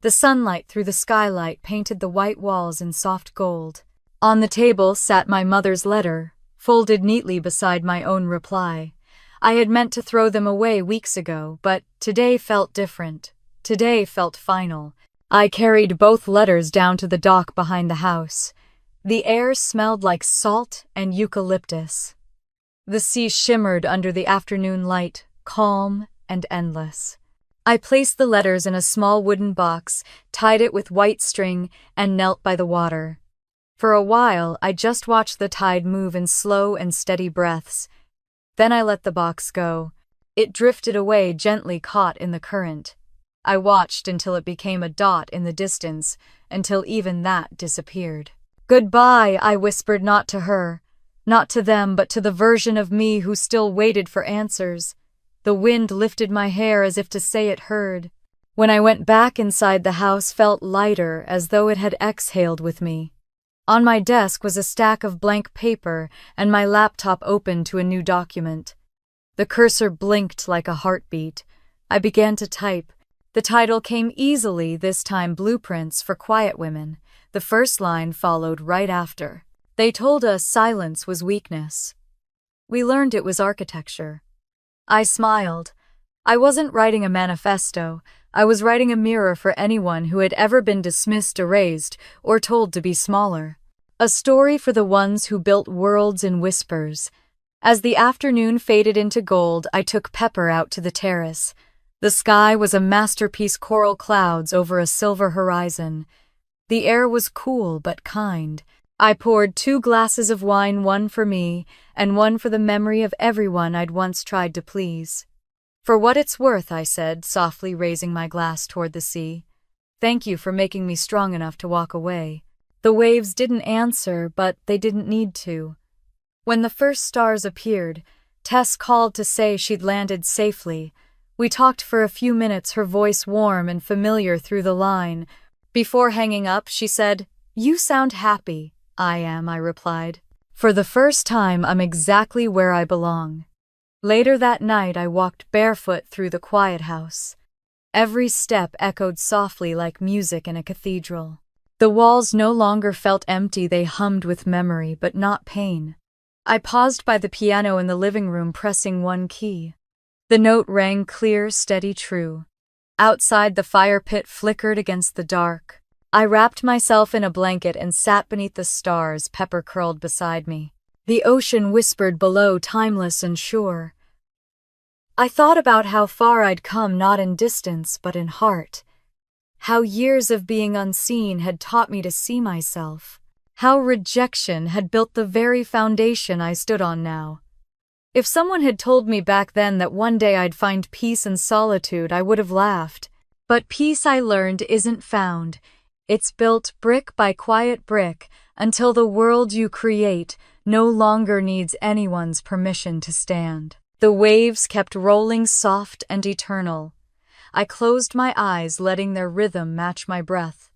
A: The sunlight through the skylight painted the white walls in soft gold. On the table sat my mother's letter, folded neatly beside my own reply. I had meant to throw them away weeks ago, but today felt different. Today felt final. I carried both letters down to the dock behind the house. The air smelled like salt and eucalyptus. The sea shimmered under the afternoon light, calm and endless. I placed the letters in a small wooden box, tied it with white string, and knelt by the water. For a while, I just watched the tide move in slow and steady breaths. Then I let the box go. It drifted away, gently caught in the current. I watched until it became a dot in the distance, until even that disappeared. "Goodbye," I whispered, not to her, not to them, but to the version of me who still waited for answers. The wind lifted my hair as if to say it heard. When I went back inside, the house felt lighter, as though it had exhaled with me. On my desk was a stack of blank paper and my laptop open to a new document. The cursor blinked like a heartbeat. I began to type. The title came easily this time, "Blueprints for Quiet Women." The first line followed right after. "They told us silence was weakness." We learned it was architecture. I smiled. I wasn't writing a manifesto. I was writing a mirror for anyone who had ever been dismissed, erased, or told to be smaller. A story for the ones who built worlds in whispers. As the afternoon faded into gold, I took Pepper out to the terrace. The sky was a masterpiece, coral clouds over a silver horizon. The air was cool but kind. I poured 2 glasses of wine, one for me and one for the memory of everyone I'd once tried to please. "For what it's worth," I said, softly raising my glass toward the sea. "Thank you for making me strong enough to walk away." The waves didn't answer, but they didn't need to. When the first stars appeared, Tess called to say she'd landed safely. We talked for a few minutes, her voice warm and familiar through the line. Before hanging up, she said, "You sound happy." "I am," I replied. "For the first time, I'm exactly where I belong." Later that night, I walked barefoot through the quiet house. Every step echoed softly like music in a cathedral. The walls no longer felt empty, they hummed with memory, but not pain. I paused by the piano in the living room, pressing one key. The note rang clear, steady, true. Outside, the fire pit flickered against the dark. I wrapped myself in a blanket and sat beneath the stars, Pepper curled beside me. The ocean whispered below, timeless and sure. I thought about how far I'd come, not in distance, but in heart. How years of being unseen had taught me to see myself. How rejection had built the very foundation I stood on now. If someone had told me back then that one day I'd find peace in solitude, I would have laughed. But peace, I learned, isn't found. It's built brick by quiet brick until the world you create no longer needs anyone's permission to stand. The waves kept rolling, soft and eternal. I closed my eyes, letting their rhythm match my breath.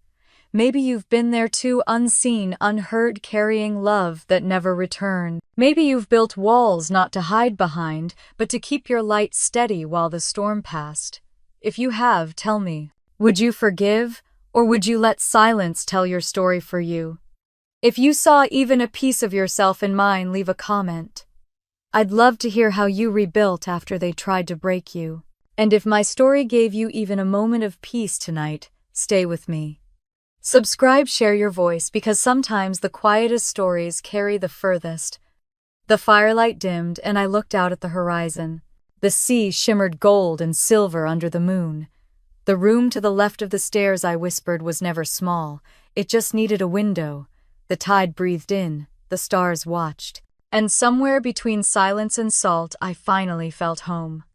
A: Maybe you've been there too, unseen, unheard, carrying love that never returned. Maybe you've built walls not to hide behind, but to keep your light steady while the storm passed. If you have, tell me. Would you forgive, or would you let silence tell your story for you? If you saw even a piece of yourself in mine, leave a comment. I'd love to hear how you rebuilt after they tried to break you. And if my story gave you even a moment of peace tonight, stay with me. Subscribe, share your voice, because sometimes the quietest stories carry the furthest. The firelight dimmed, and I looked out at the horizon. The sea shimmered gold and silver under the moon. The room to the left of the stairs, I whispered, was never small. It just needed a window. The tide breathed in, the stars watched. And somewhere between silence and salt, I finally felt home.